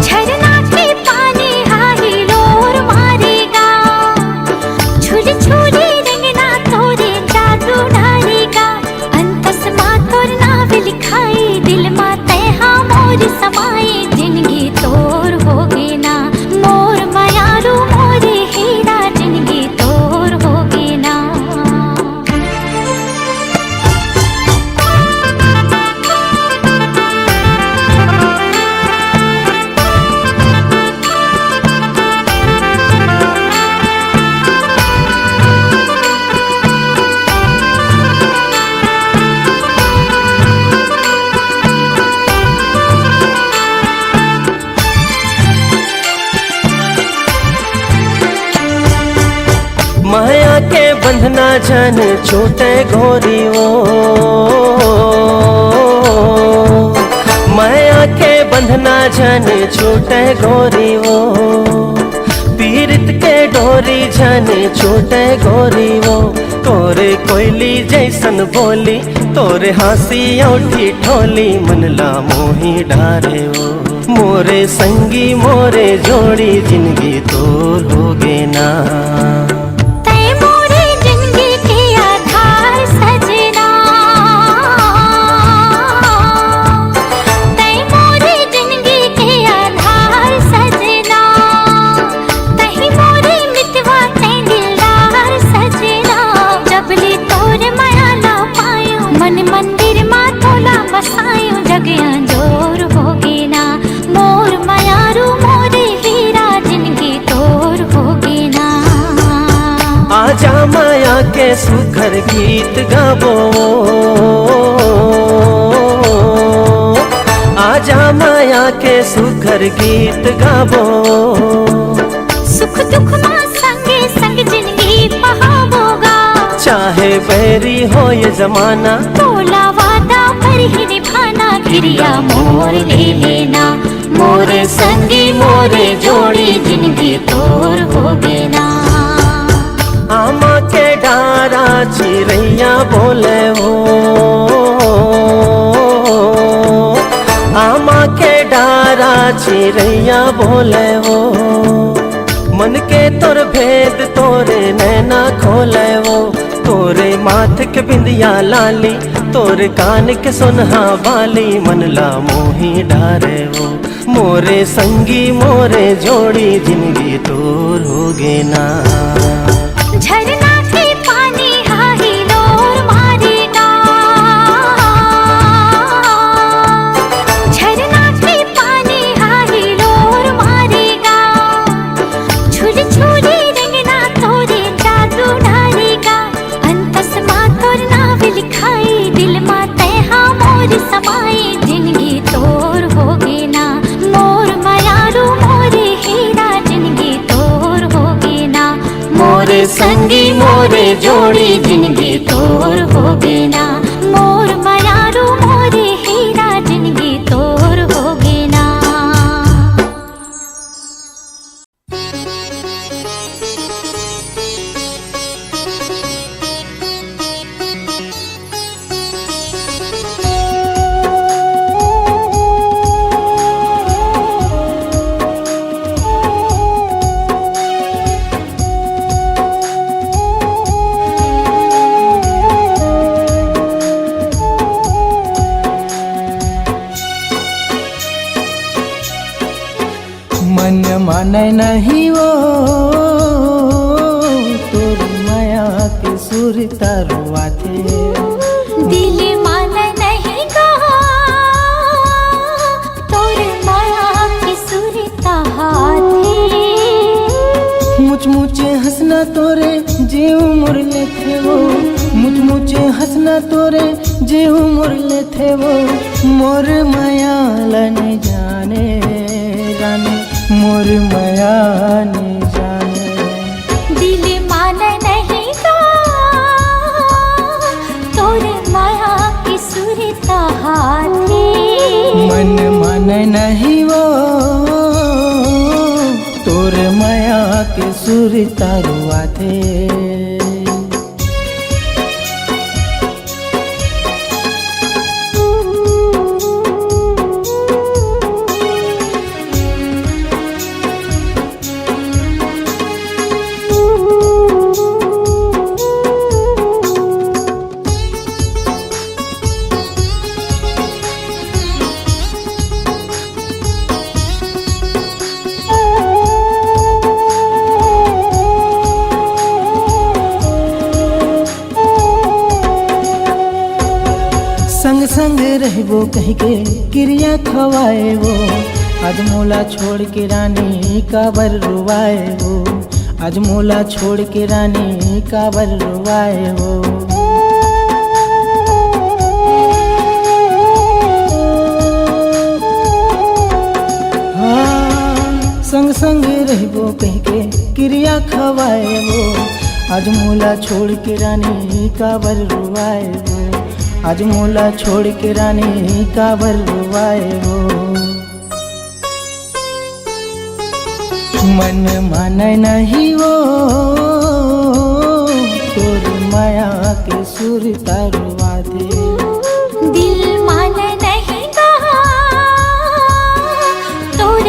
झरना के पानी हाही लोर मारेगा। झूल झूले रंगना तोरे जादू डालेगा, अंतस माँ तोर नाव लिखाई, दिल माँ तैहा मोर समाए। जिंदगी तोर होगे ना मोर मायारू मोरे हीरा, जिंदगी तोर होगे ना। माया के बंधना जन छूटे गोरी वो, माया के बंधना जन छूटे गोरी वो। पीरित के डोरी जन छूटे गोरी वो, तोरे कोयली जैसन बोली, तोरे हंसी औठी ठोली। मन ला मोही डारे वो, मोर मोरे संगी मोरे जोड़ी जिंदगी तोर होगे ना। तै मोरे जिंदगी के आधार सजना, तै मोरे जिंदगी के आधार सजना, तही मोरे मितवा तै दिलदार सजना। जबले तोर माया ना पायो मन मंदिर मा तोला बसायो जगया जोर होगे ना। मोर मायारू मोरे हीरा जिंदगी तोर होगे ना। आजा माया के सुखर गीत गाबो, आजा माया के सुखर गीत गाबो। सुख दुख मा संगे संग जिंदगी बहावोगा, चाहे बैरी हो ये जमाना तोला वादा पर ही निभाना। क्रिया मोर ले लेना, मोरे संगी मोरे जोड़ी जिंदगी तोर होगे ना। आमा के डारा चिड़ैया बोले हो, आमा के डारा चिड़ैया बोले हो। मन के तोर भेद तोरे नैना खोले वो, तोरे माथ के बिंदिया लाली तोरे कान के सुनहा बाली। मन ला मोही डारे वो, मोरे संगी मोरे जोड़ी जिंदगी तोर होगे ना। झरना के पानी हाही लोर मारेगा, झरना के पानी हाही लोर मारेगा। झूल झूले रंगना तोरे जादू डालेगा, अंतस मा तोर नाव लिखाई दिल मा तैहा मोर समाई। जिंदगी तोर होगे ना, मोर मायारू मोरे हीरा जिंदगी तोर होगे ना। मोरे संगी मोरे जोड़ी जिंदगी तोर होगे ना। मोर मायारू मोरे हीरा जिंदगी तोर होगे ना। मन माने नहीं वो तोर माया के सुर तारुआ थे। दिल मान नहीं कहा तोर माया की सुरता हाथी। मुझ मुझे हंसना तोरे जीव मुरले थे वो, मुझ मुझे हंसना तोरे जीव मुरले थे वो। मोर माया लने जाने जाने, मोर माया ने जाने। दिल मान नहीं का तोर माया की सुरता हाथी। मन मन नहीं वो तोर माया के सुर तारुआ थे। संग संग रहबो कह के क्रिया खवाए वो। आज मोला छोड़ के रानी काबर रुवाए वो, आज मोला छोड़ के रानी काबर रुवाए वो। हाँ संग संग रहबो कह के क्रिया खवाए वो। आज मोला छोड़ के रानी काबर रुवाए वो, आज मोला छोड़ के रानी काबर रुवाए वो। मन माने नहीं वो तोर माया के सुर तारुआ दे। दिल मान नहीं कहा तोर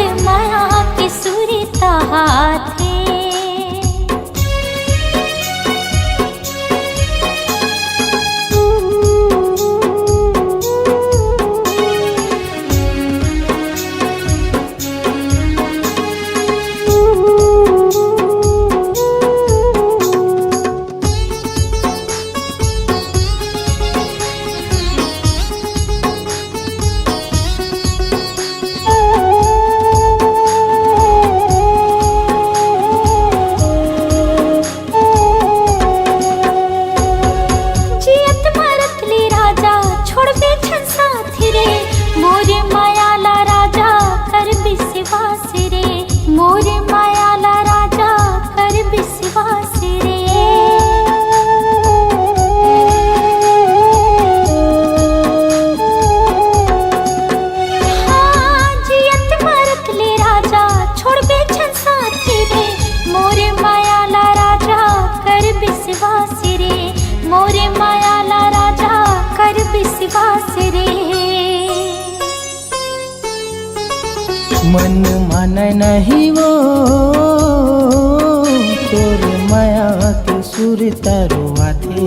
मन माने नहीं वो तोर माया के सुर तरुआ थे।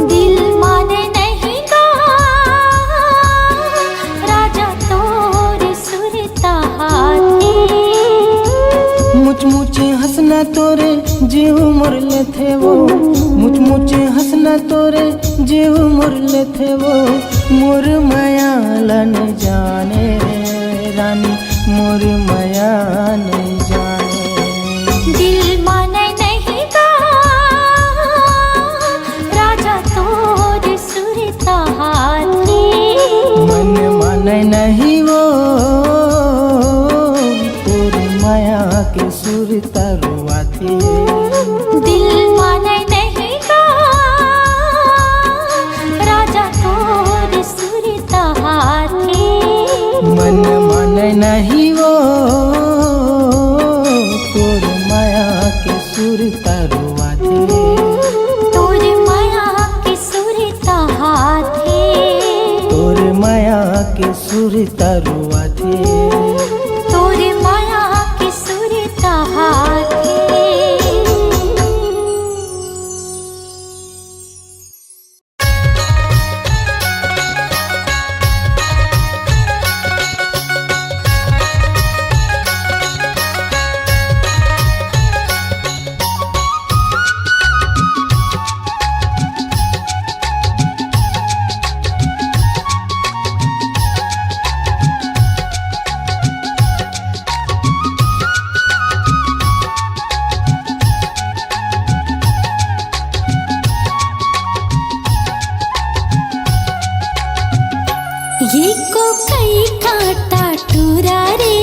दिल माने नहीं गा राजा तोर सुरता हाथी। मुझ मुझे हंसना तोरे जीव मुरले थे वो, मुझ मुझे हंसना तोरे जीव मुरले थे वो। मोर माया लन जाने रानी, मोर माया नहीं जाने। दिल माने नहीं गा राजा तोर सुरता हाथी। मन माने नहीं वो तोर माया के सुर तरुआ थे। दिल माने नहीं गा राजा तोर सुरता हाथी। मन माने नहीं वो तोर माया के सुर तरुआ थे। तोर माया के सुरता हाथी। तोर माया के सुर तरुआ थे। तोर माया के सुरता हाथी। ये को कई काटा टूरा रे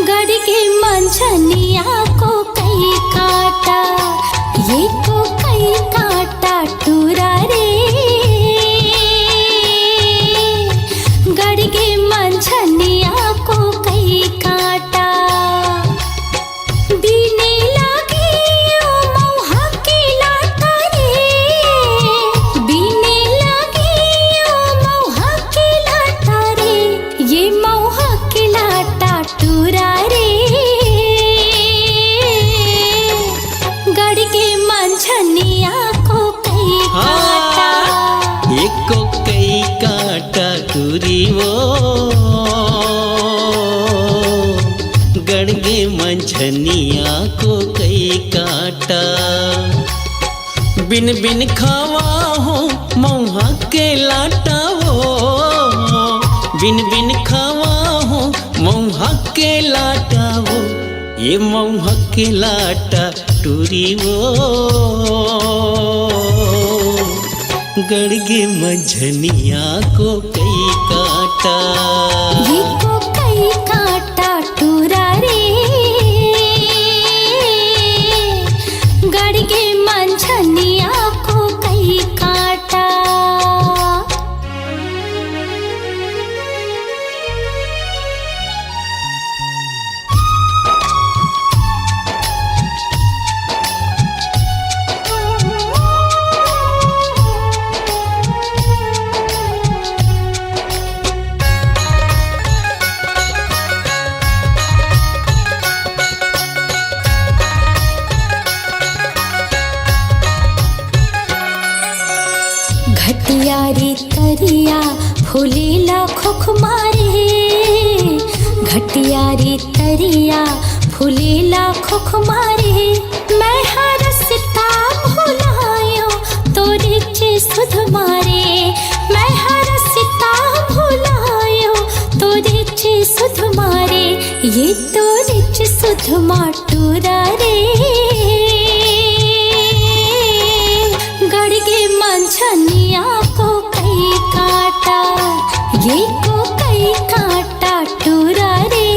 गड़ के मंझनिया को कई काटा। ये को कई काटा टूरा रे गड़ के मंझनिया को कई काटा। बीने लागी ओ मौहा के लाटा रे, बीने लागी ओ मौहा के लाटा रे। ये मौहा के लाटा टूरा रे गड़ के मंझनिया को कई काटा। एको कई काटा टूरी वो गड़गे मंझनिया को कई काटा। बिन बिन खावा हो मौहा के लाटा वो, बिन बिन खावा हो मौहा के लाटा वो। ये मौहा के लाटा टूरी वो गड़गे मंझनिया को कई काटा। ये को कई काटा टूरा रे गड़ के मंझनिया को कई काटा। घटियारी तरिया फूलेला खोख मारे, घटियारी तरिया फूलेला खोख मारे। मैं हरसता भुलायो तोरे चे सुध मारे, मैं हरसता भुलायो तोरे चे सुध मारे। ये तोरे चे सुध माटूरा रे गड़गे मंझनिया को कई काटा। ये को कई काटा टूरा रे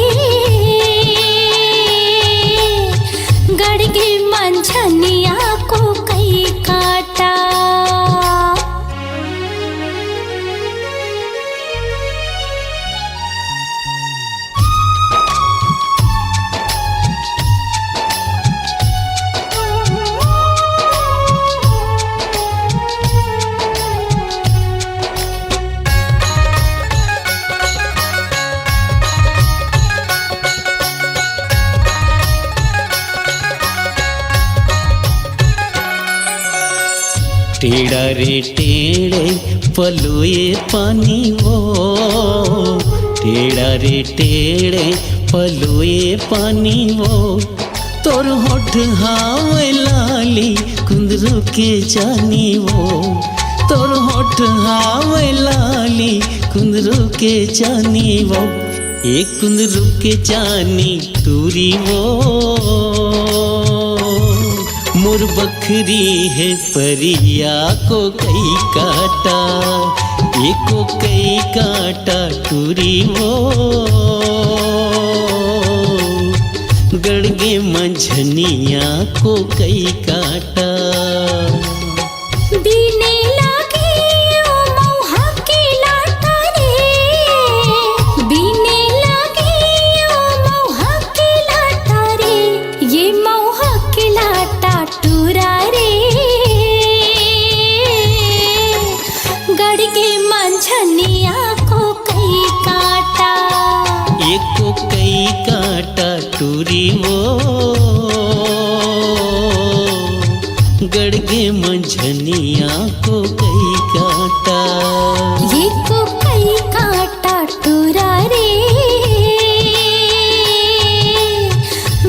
गड़गे मंझनिया को कई काटा। टेढ़ा रे टेढ़े पलोए पानी वो, टेढ़ा रे टेढ़े पलोए पानी वो, तोर होठ हावे लाली कुंदरू के जानी वो, तोर होठ हावे लाली कुंदरू के जानी वो, एक कुंदरू के जानी टूरी वो, मोर बखरी है परिया को कई काटा, एको कई काटा टूरी वो, गड़गे मंझनिया को कई काटा। बीने लागे ओ मौहा के लाटा रे, बीने लागे ओ मौहा के लाटा रे, ये मौहा के लाटा टूरा रे, गड़गे मंझनिया को कई काटा, एको कई काटा टूरी वो, गड़गे मंझनिया को कई काटा, ये को कई काटा टूरा रे,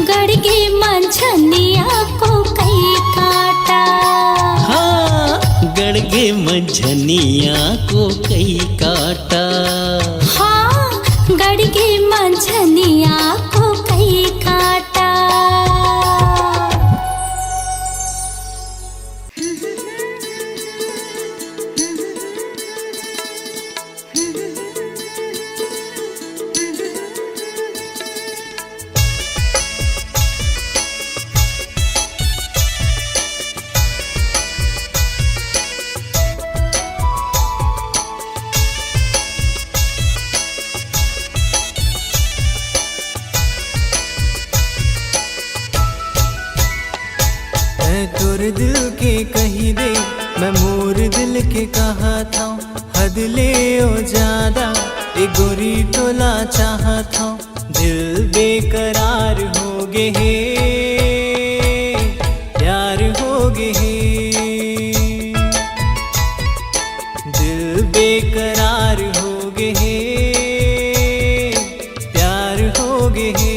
गड़गे मंझनिया को कई काटा। हाँ गड़गे मंझनिया को कई काटा, हाँ गड़गे मंझनिया को कई काटा। तोर दिल के कही दे, मैं मोर दिल के कहा था, हद ले ओ ज्यादा ए गोरी तोला चाहा था, दिल बेकरार हो गे हे, प्यार हो गे हे, दिल बेकरार हो गे हे, प्यार हो गे हे।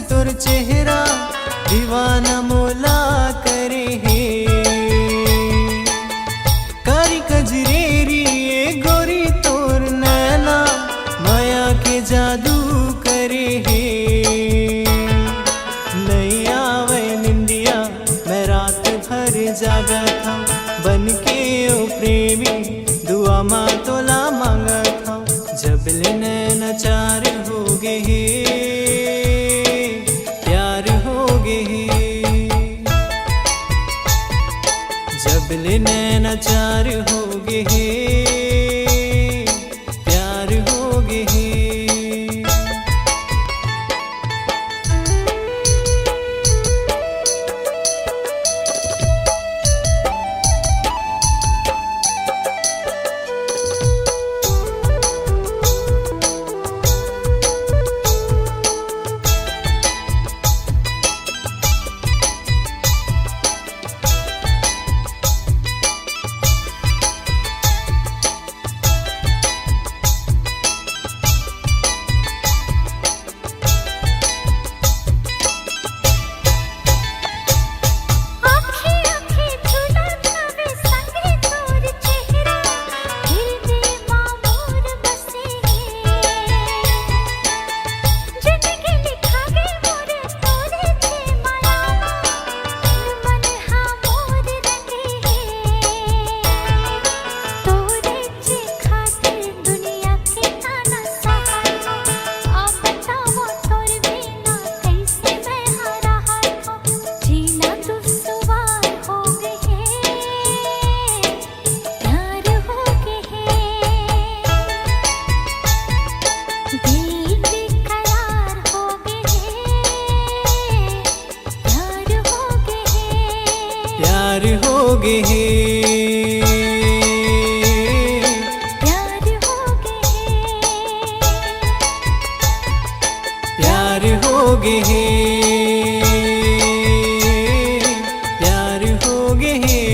तोर चेहरा दीवाना मोला करे हे, कारी कजरेरी गोरी तोर नैना माया के जादू करे हे, नहीं आवे निंदिया मैं रात भर जागा था, बन के ओ प्रेमी दुआ माँ तोला मांगा था, जब ले नैना चार हो गे हे, जबले नैना चार हो गे हे, प्यार हो गे हे। हो गे है प्यार हो गए प्यार हो गे है प्यार हो गे है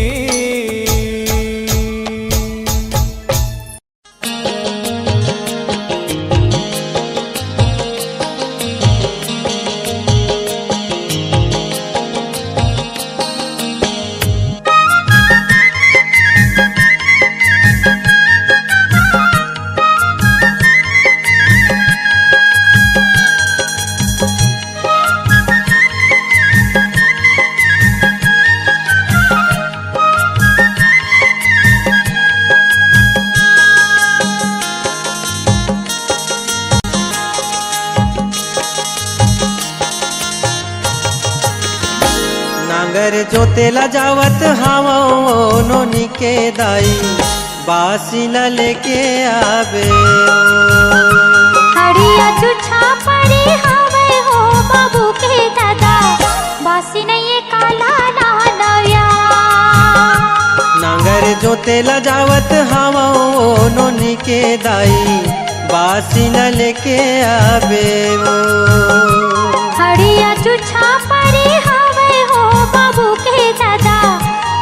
नांगर जोतेला जावत हावा नोनी के दाई बासीला लेके आवे हड़िया जुछा पड़ी हवे हो बाबू के दादा बासी नहीं काला नया नांगर जोतेला जावत हावा नोनी के दाई बासीला लेके आवे हड़िया जुछा पड़ी हवे हो बाबू के दादा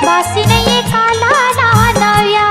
बासी नहीं काला नया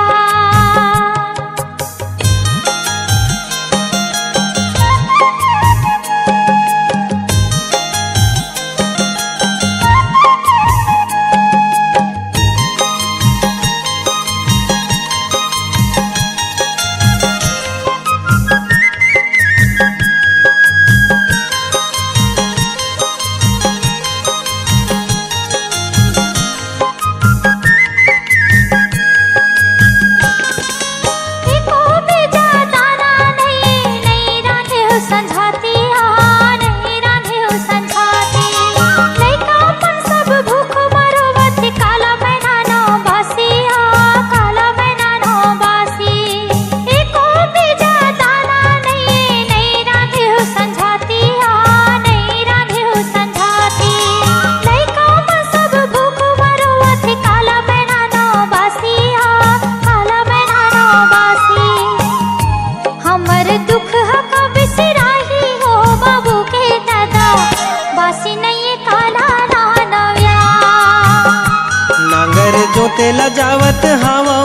जोतेला जावत हावा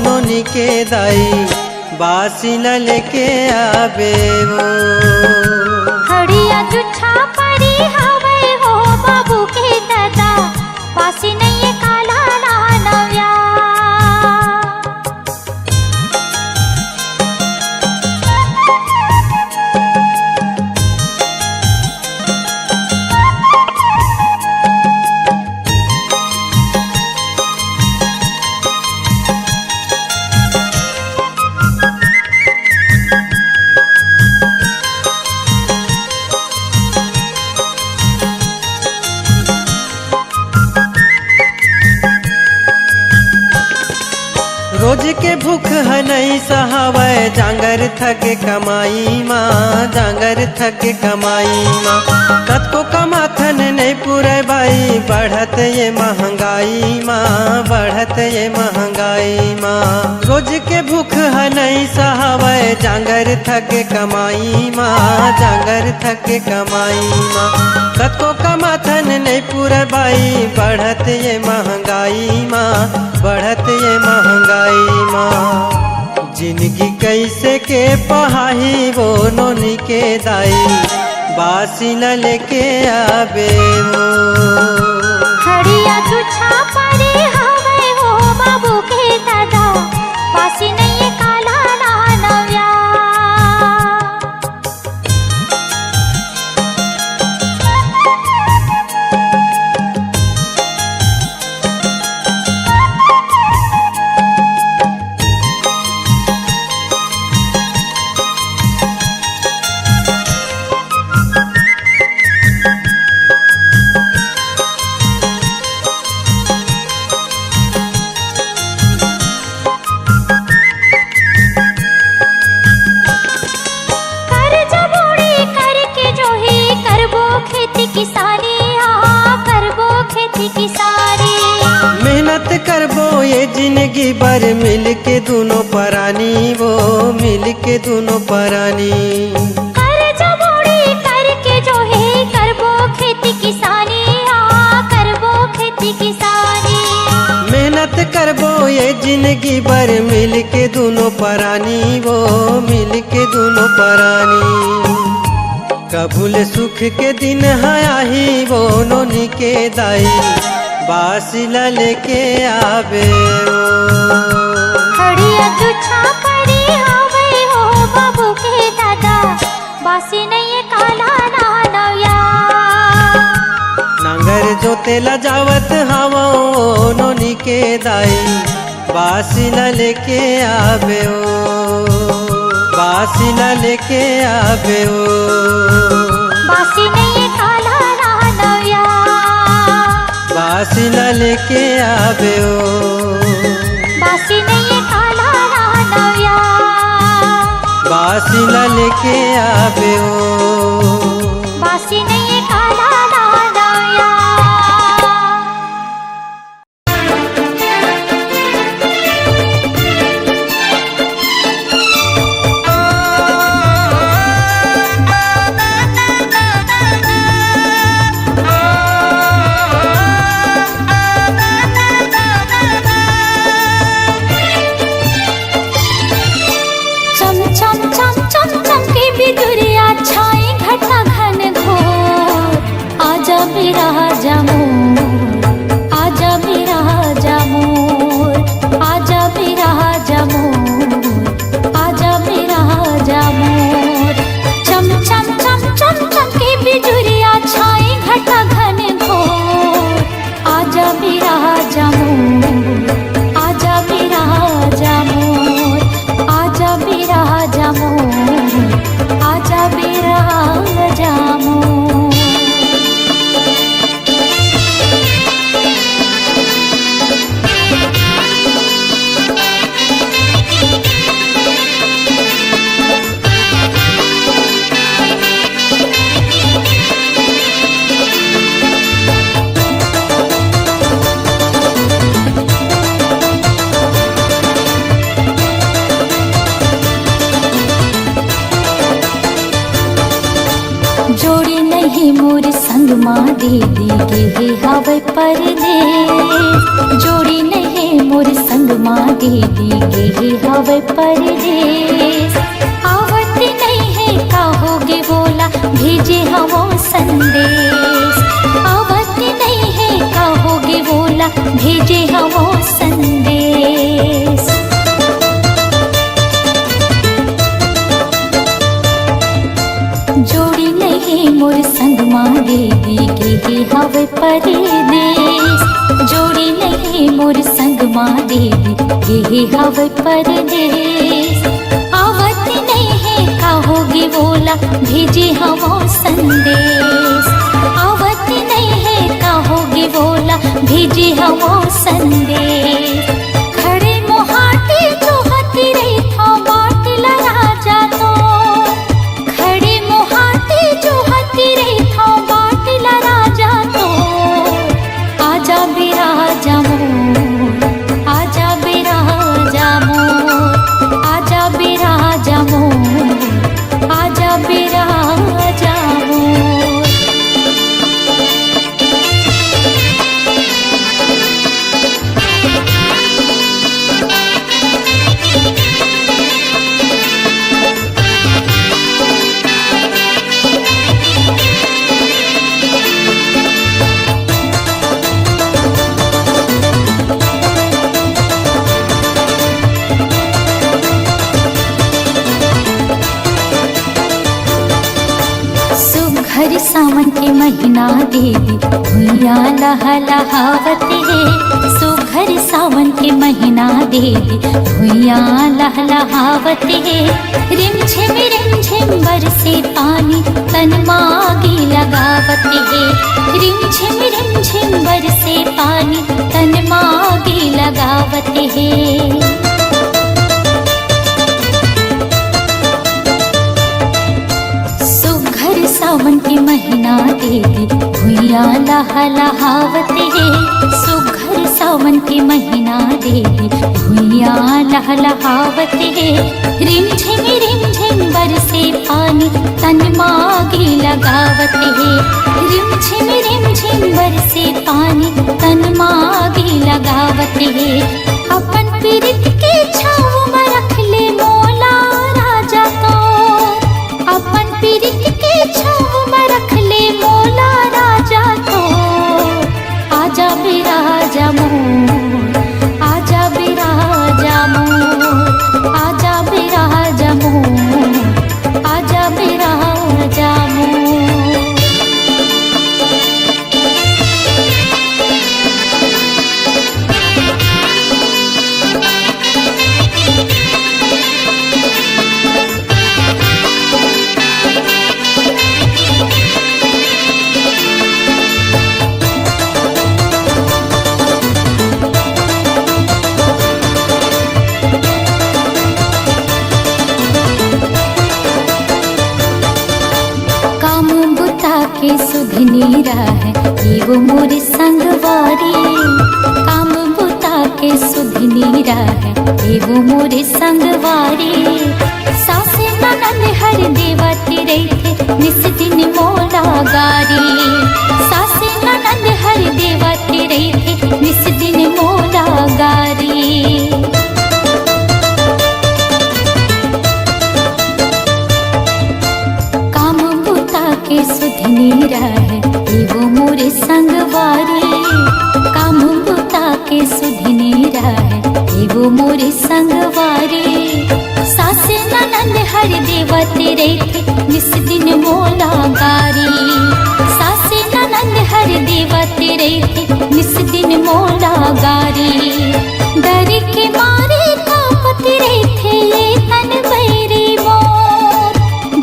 नोनी के दाई बासीला लेके आवे वो हड़िया जुछा पड़ी हवे हो बाबू के दादा बासी नहीं काला नया रोज के भूख है नहीं सहावे जांगर थक कमाई माँ जांगर थक कमाई माँ कत को कमाथन नहीं पूरे भाई बढ़त ये महंगाई माँ बढ़त ये महंगाई माँ रोज के भूख है नहीं सहावे जांगर थक कमाई माँ जांगर थक कमाई माँ कत को कमाथन नहीं पूरे भाई बढ़त ये महंगाई माँ बढ़त ये महंगाई माँ जिंदगी कैसे के पहाही वो नोनी के दाई बासी न लेके आवे वो हड़िया जुछा पड़ी हवे हो बाबू के दादा बासी नहीं काला नया करबो ये जिंदगी भर मिल के दोनों परानी वो मिल के दोनों परानी। कर्ज बोड़ी करके जो है करबो खेती किसानी, हाँ करबो खेती किसानी। मेहनत करबो ये जिंदगी भर मिल के दोनों परानी वो मिल के दोनों परानी। कबूल सुख के दिन है ही वो नोनी के दाई बासिला लेके आवे वो। खड़िया तुछा पड़ी आवे हो बाबू के दादा, बासी नहीं काला नानया। नांगर जोते ला जावत हवा नोनी के दाई बासिला लेके आवे ओ बासिला लेके आवे ओ। बासी नहीं काला नानया, बासिला लेके आवे ओ बासी नहीं काला नानया। बासिला लेके आवे ओ बासी नहीं काला नानया। बिजुरिया छाई घटा घन घोर, आजा मेरा जामोर, आजा मेरा जामोर, आजा मेरा जामोर, आजा मेरा जामोर। चम चम चम चम चम की बिजुरिया छाई घटा घन घोर, आजा मेरा जामोर, आजा मेरा जामोर, आजा मेरा जामोर, आजा मेरा जामोर। जोड़ी नहीं मोर संग माँ दीदी के हवे परदेस, जोड़ी नहीं मोर संग माँ दीदी के हवे परदेस। आवत नहीं है कहोगे बोला भेजे हवो संदेश, आवत नहीं है कहोगे बोला भेजे हवो संदेश। जोड़ी नहीं मोर संग माँ दीदी के हवे परदेस, जोड़ी नहीं मोर संग माँ दीदी के हवे परदेस। आवत नहीं है कहोगे बोला भेजे हवो संदेश, आवत नहीं है कहोगे बोला भेजे हवो संदेश। खड़े मोहाटी जो हती रही था बाट लड़ा जातो, खड़े मोहाटी जो हती रही था बाट लड़ा जातो। आजा बेरा जामोर, आजा बेरा जामोर, आजा बेरा जामोर, आजा बेरा जामोर। सुघर सावन के महीना दीदी भुइया लहलहावत है, सुघर सावन के महीना दीदी भुइया लहलहावत है। रिम झिम बरसे पानी तन मागी लगावत है, रिम झिम बरसे पानी तन मागी लगावत है। सावन के महीना दीदी भुइया लहलहावत है, सुघर सावन के महीना देवी भुइया लहलहावत है। रिम झिम बरसे पानी तन मागी लगावत है। रिम झिम बरसे पानी तन मागी लगावत है। अपन पीरित के छाव में रख ले मोला राजा तो, अपन पीरित के छाव में रख ले मोला राजा तो। आजा बिराजा मोर, आजा बिराजा मोर, आजा बिराजा मोर, आजा बिराजा मोर। के सुधनी है एगो मोर संगवारी। काम बुता के सुधनी है एगो मोर संगवारी। सासे ननद हर देवती रही निस दिन मोला गारी। सासे ननद हर देवती रही निस दिन मोला गारी। के सुधनी है एगो मोरे संगवारी। काम बुता के सुधनी है एगो मोरे संगवारी। सासे ननद हर देवती रही निस दिन मोला गारी। सासे ननद हर देवती रही निस दिन मोला गारी। डर के मारे कांपती रही थे ये तन बैरी मोर।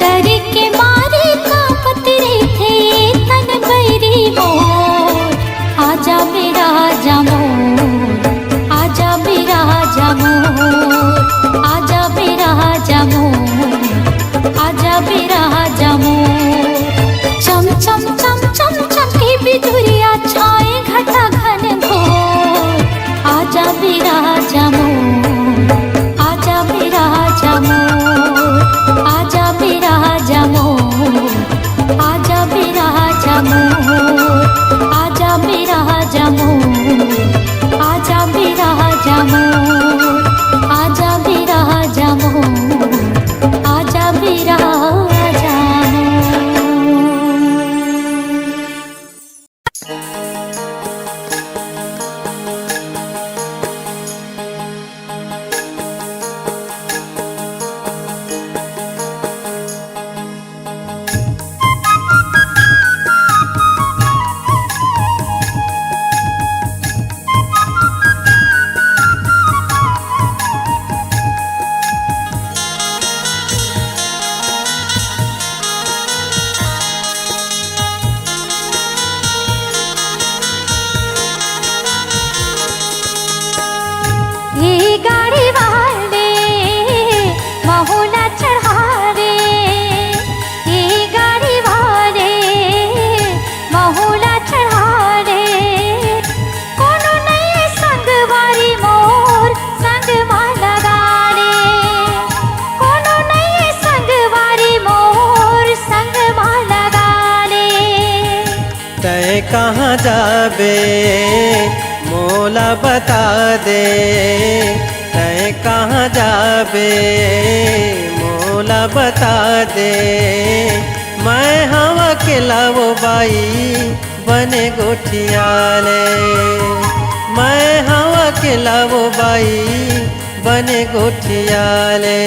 डर के मारे कांपती रही थे ये तन बैरी मोर। आजा बिराजा मोर, आजा बिराजा मोर, आजा बिराजा मोर, आजा बिराजा मोर। चम चम चम चम चमके बिजुरिया छाए घटा घन घोर। आजा बिराजा मोर, आजा बिराजा मोर, आजा बिराजा मोर, आजा बिराजा मोर, आजा बिराजा मोर, आजा बिराजा मोर, आजा बिराजा मोर, आजा बिराजा मोर। ये गाड़ी वाले महुला चढ़ा रे। ये गाड़ी वाले महुला चढ़ा रे। कोनो नहीं संगवारी मोर संग माला गाले। कोनो नहीं संगवारी मोर संग माला गाले। तय कहाँ जाबे मोला बता दे। तय कहाँ जाबे मोला बता दे। मैं हवा के लावो बाई बने गोठियाले। मैं हवा के लावो बाई बने गोठियाले।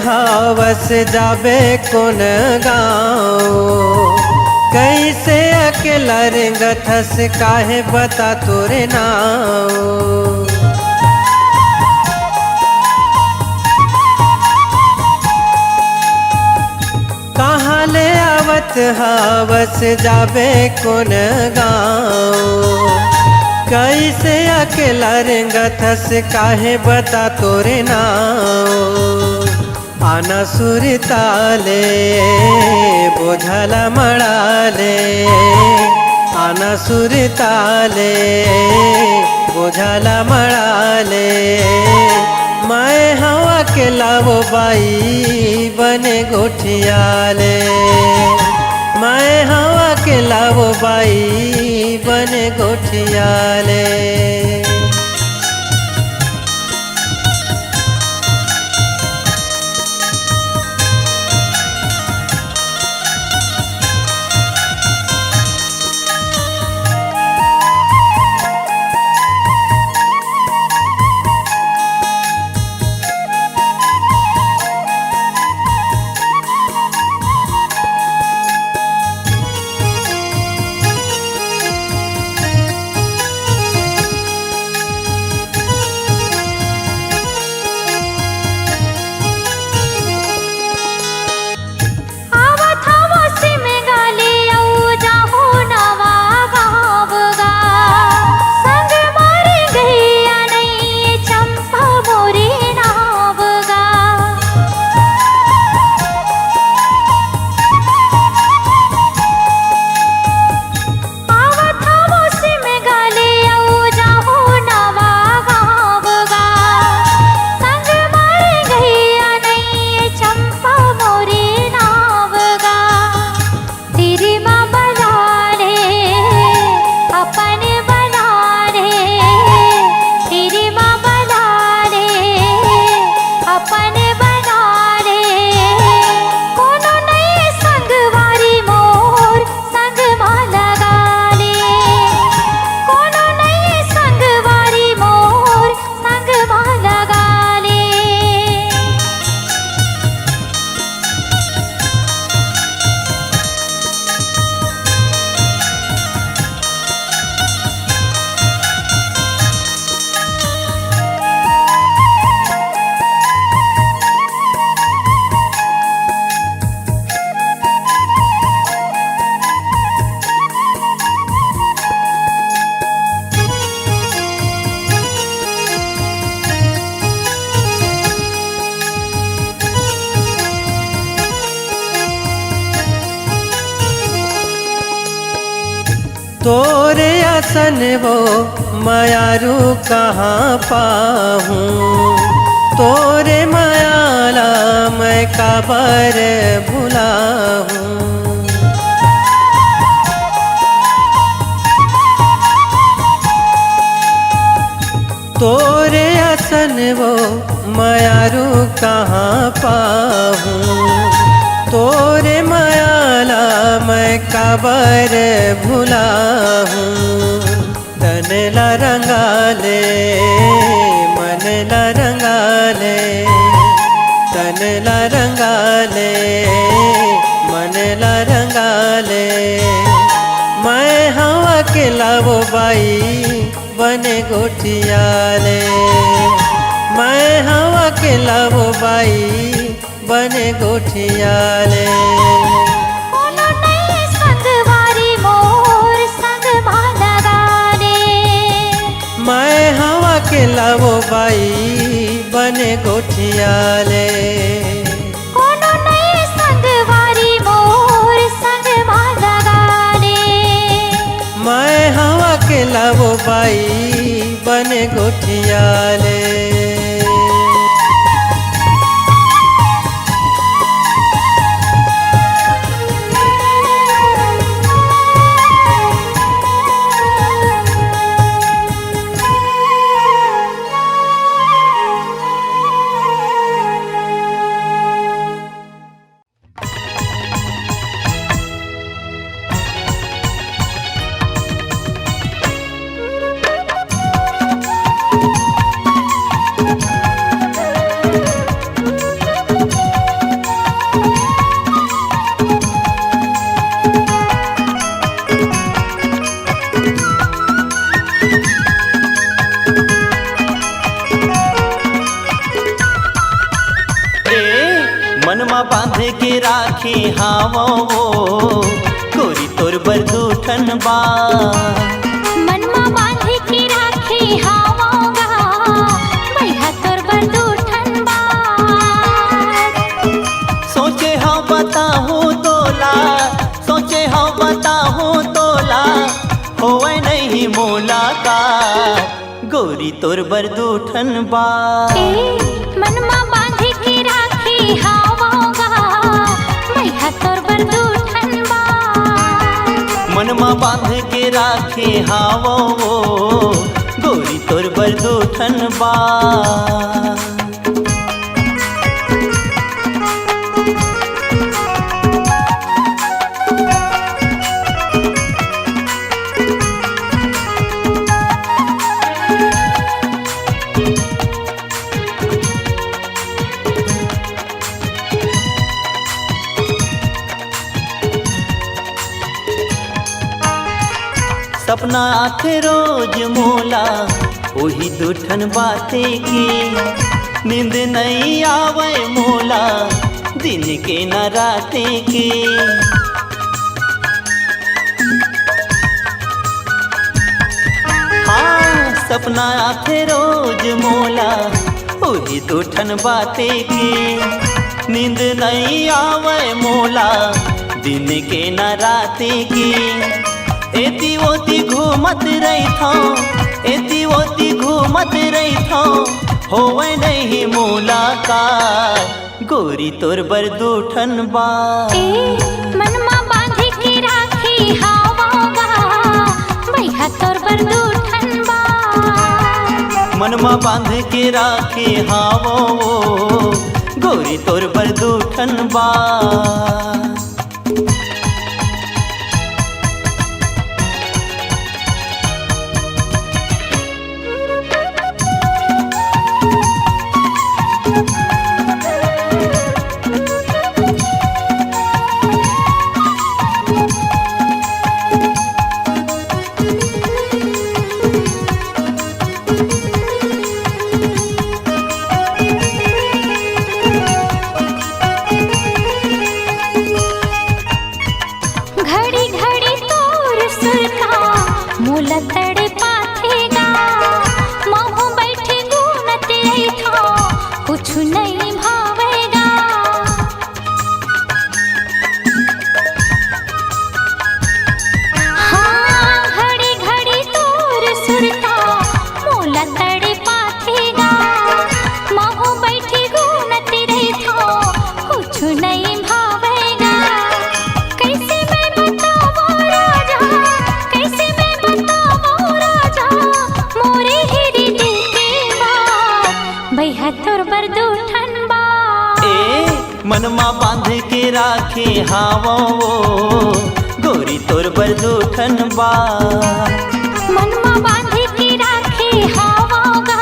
हावस जाबे कोन गाँव कैसे अकेला रेंगथस काहे बता तोरे नाव कहाँ ले आवत हावस जाबे कोन गाँव कैसे अकेला रेंगथस काहे बता तोरे नाव आना सुरताले बोझला मड़ाले आना सुरताले बोझला मड़ाले मैं हवा के लावो बाई बने गोठियाले मैं हवा के लावो बाई बने गोठियाले तोरे आसन वो मायारू कहाँ पाहूँ तोरे मायाला मैं काबर भुलाहूँ तोरे आसन वो मायारू कहाँ पाहूँ तोरे मायाला मैं काबर भुलाहूँ तन ला रंगाले मन ला रंगाले तन ला रंगाले मन ला रंगाले मैं हवा के लावो बाई बने गोठियाले मैं हवा के लावो बाई बने गोठियाले कोनो नहीं संगवारी मोर संग लगाने मैं हवा के लावो बाई बने गोठियाले कोनो नहीं संगवारी मोर संग लगाने मैं हवा के लावो बाई बने गोठियाले बांध के राखी हावो गोरी तोर बरदूठन बा मनमा बांध के राखी हावोगा भैया तोर बरदूठन बा सोचे हाँ बताहूँ तोला सोचे हाँ बताहूँ तोला होवे नहीं मुलाकात गोरी तोर बरदूठन बा मनमा बांध के राखी हावोगा भैया तोर बरदूठन बा मनमा बांध के राखी हावो गोरी तोर बरदूठन बा सपना आथे रोज मोला वही दूठन बाते की नींद नहीं आवे मोला दिन के न राते की हाँ सपना आथे रोज मोला वही दूठन बाते की नींद नहीं आवे मोला दिन के न राते की एती ओती घूमत रही था एती ओती घूमत रही था होवे नहीं मुलाकात गोरी तोर बरदूठन बा मनमा बांध के राखी हावोगा भैया तोर बरदूठन बा मनमा बांध के राखी हावो गोरी तोर बरदूठन बा मनमा बांध के राखी हावो गोरी तोर बरदूठन बा मनमा बांध के राखी हावोगा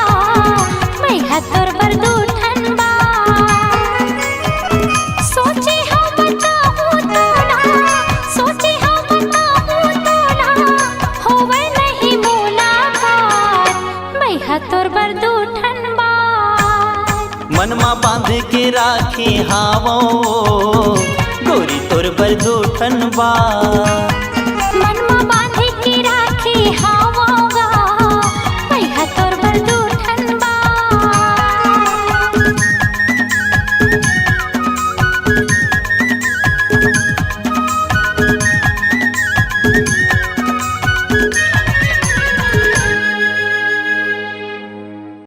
भैया तोर बरदूठन बा सोचे हाँ बताहूँ तोला सोचे हाँ बताहूँ तोला होवे नहीं मुलाकात भैया तोर बरदूठन बा मनमा बांध के राखी हावो गोरी तोर बरदूठन बा।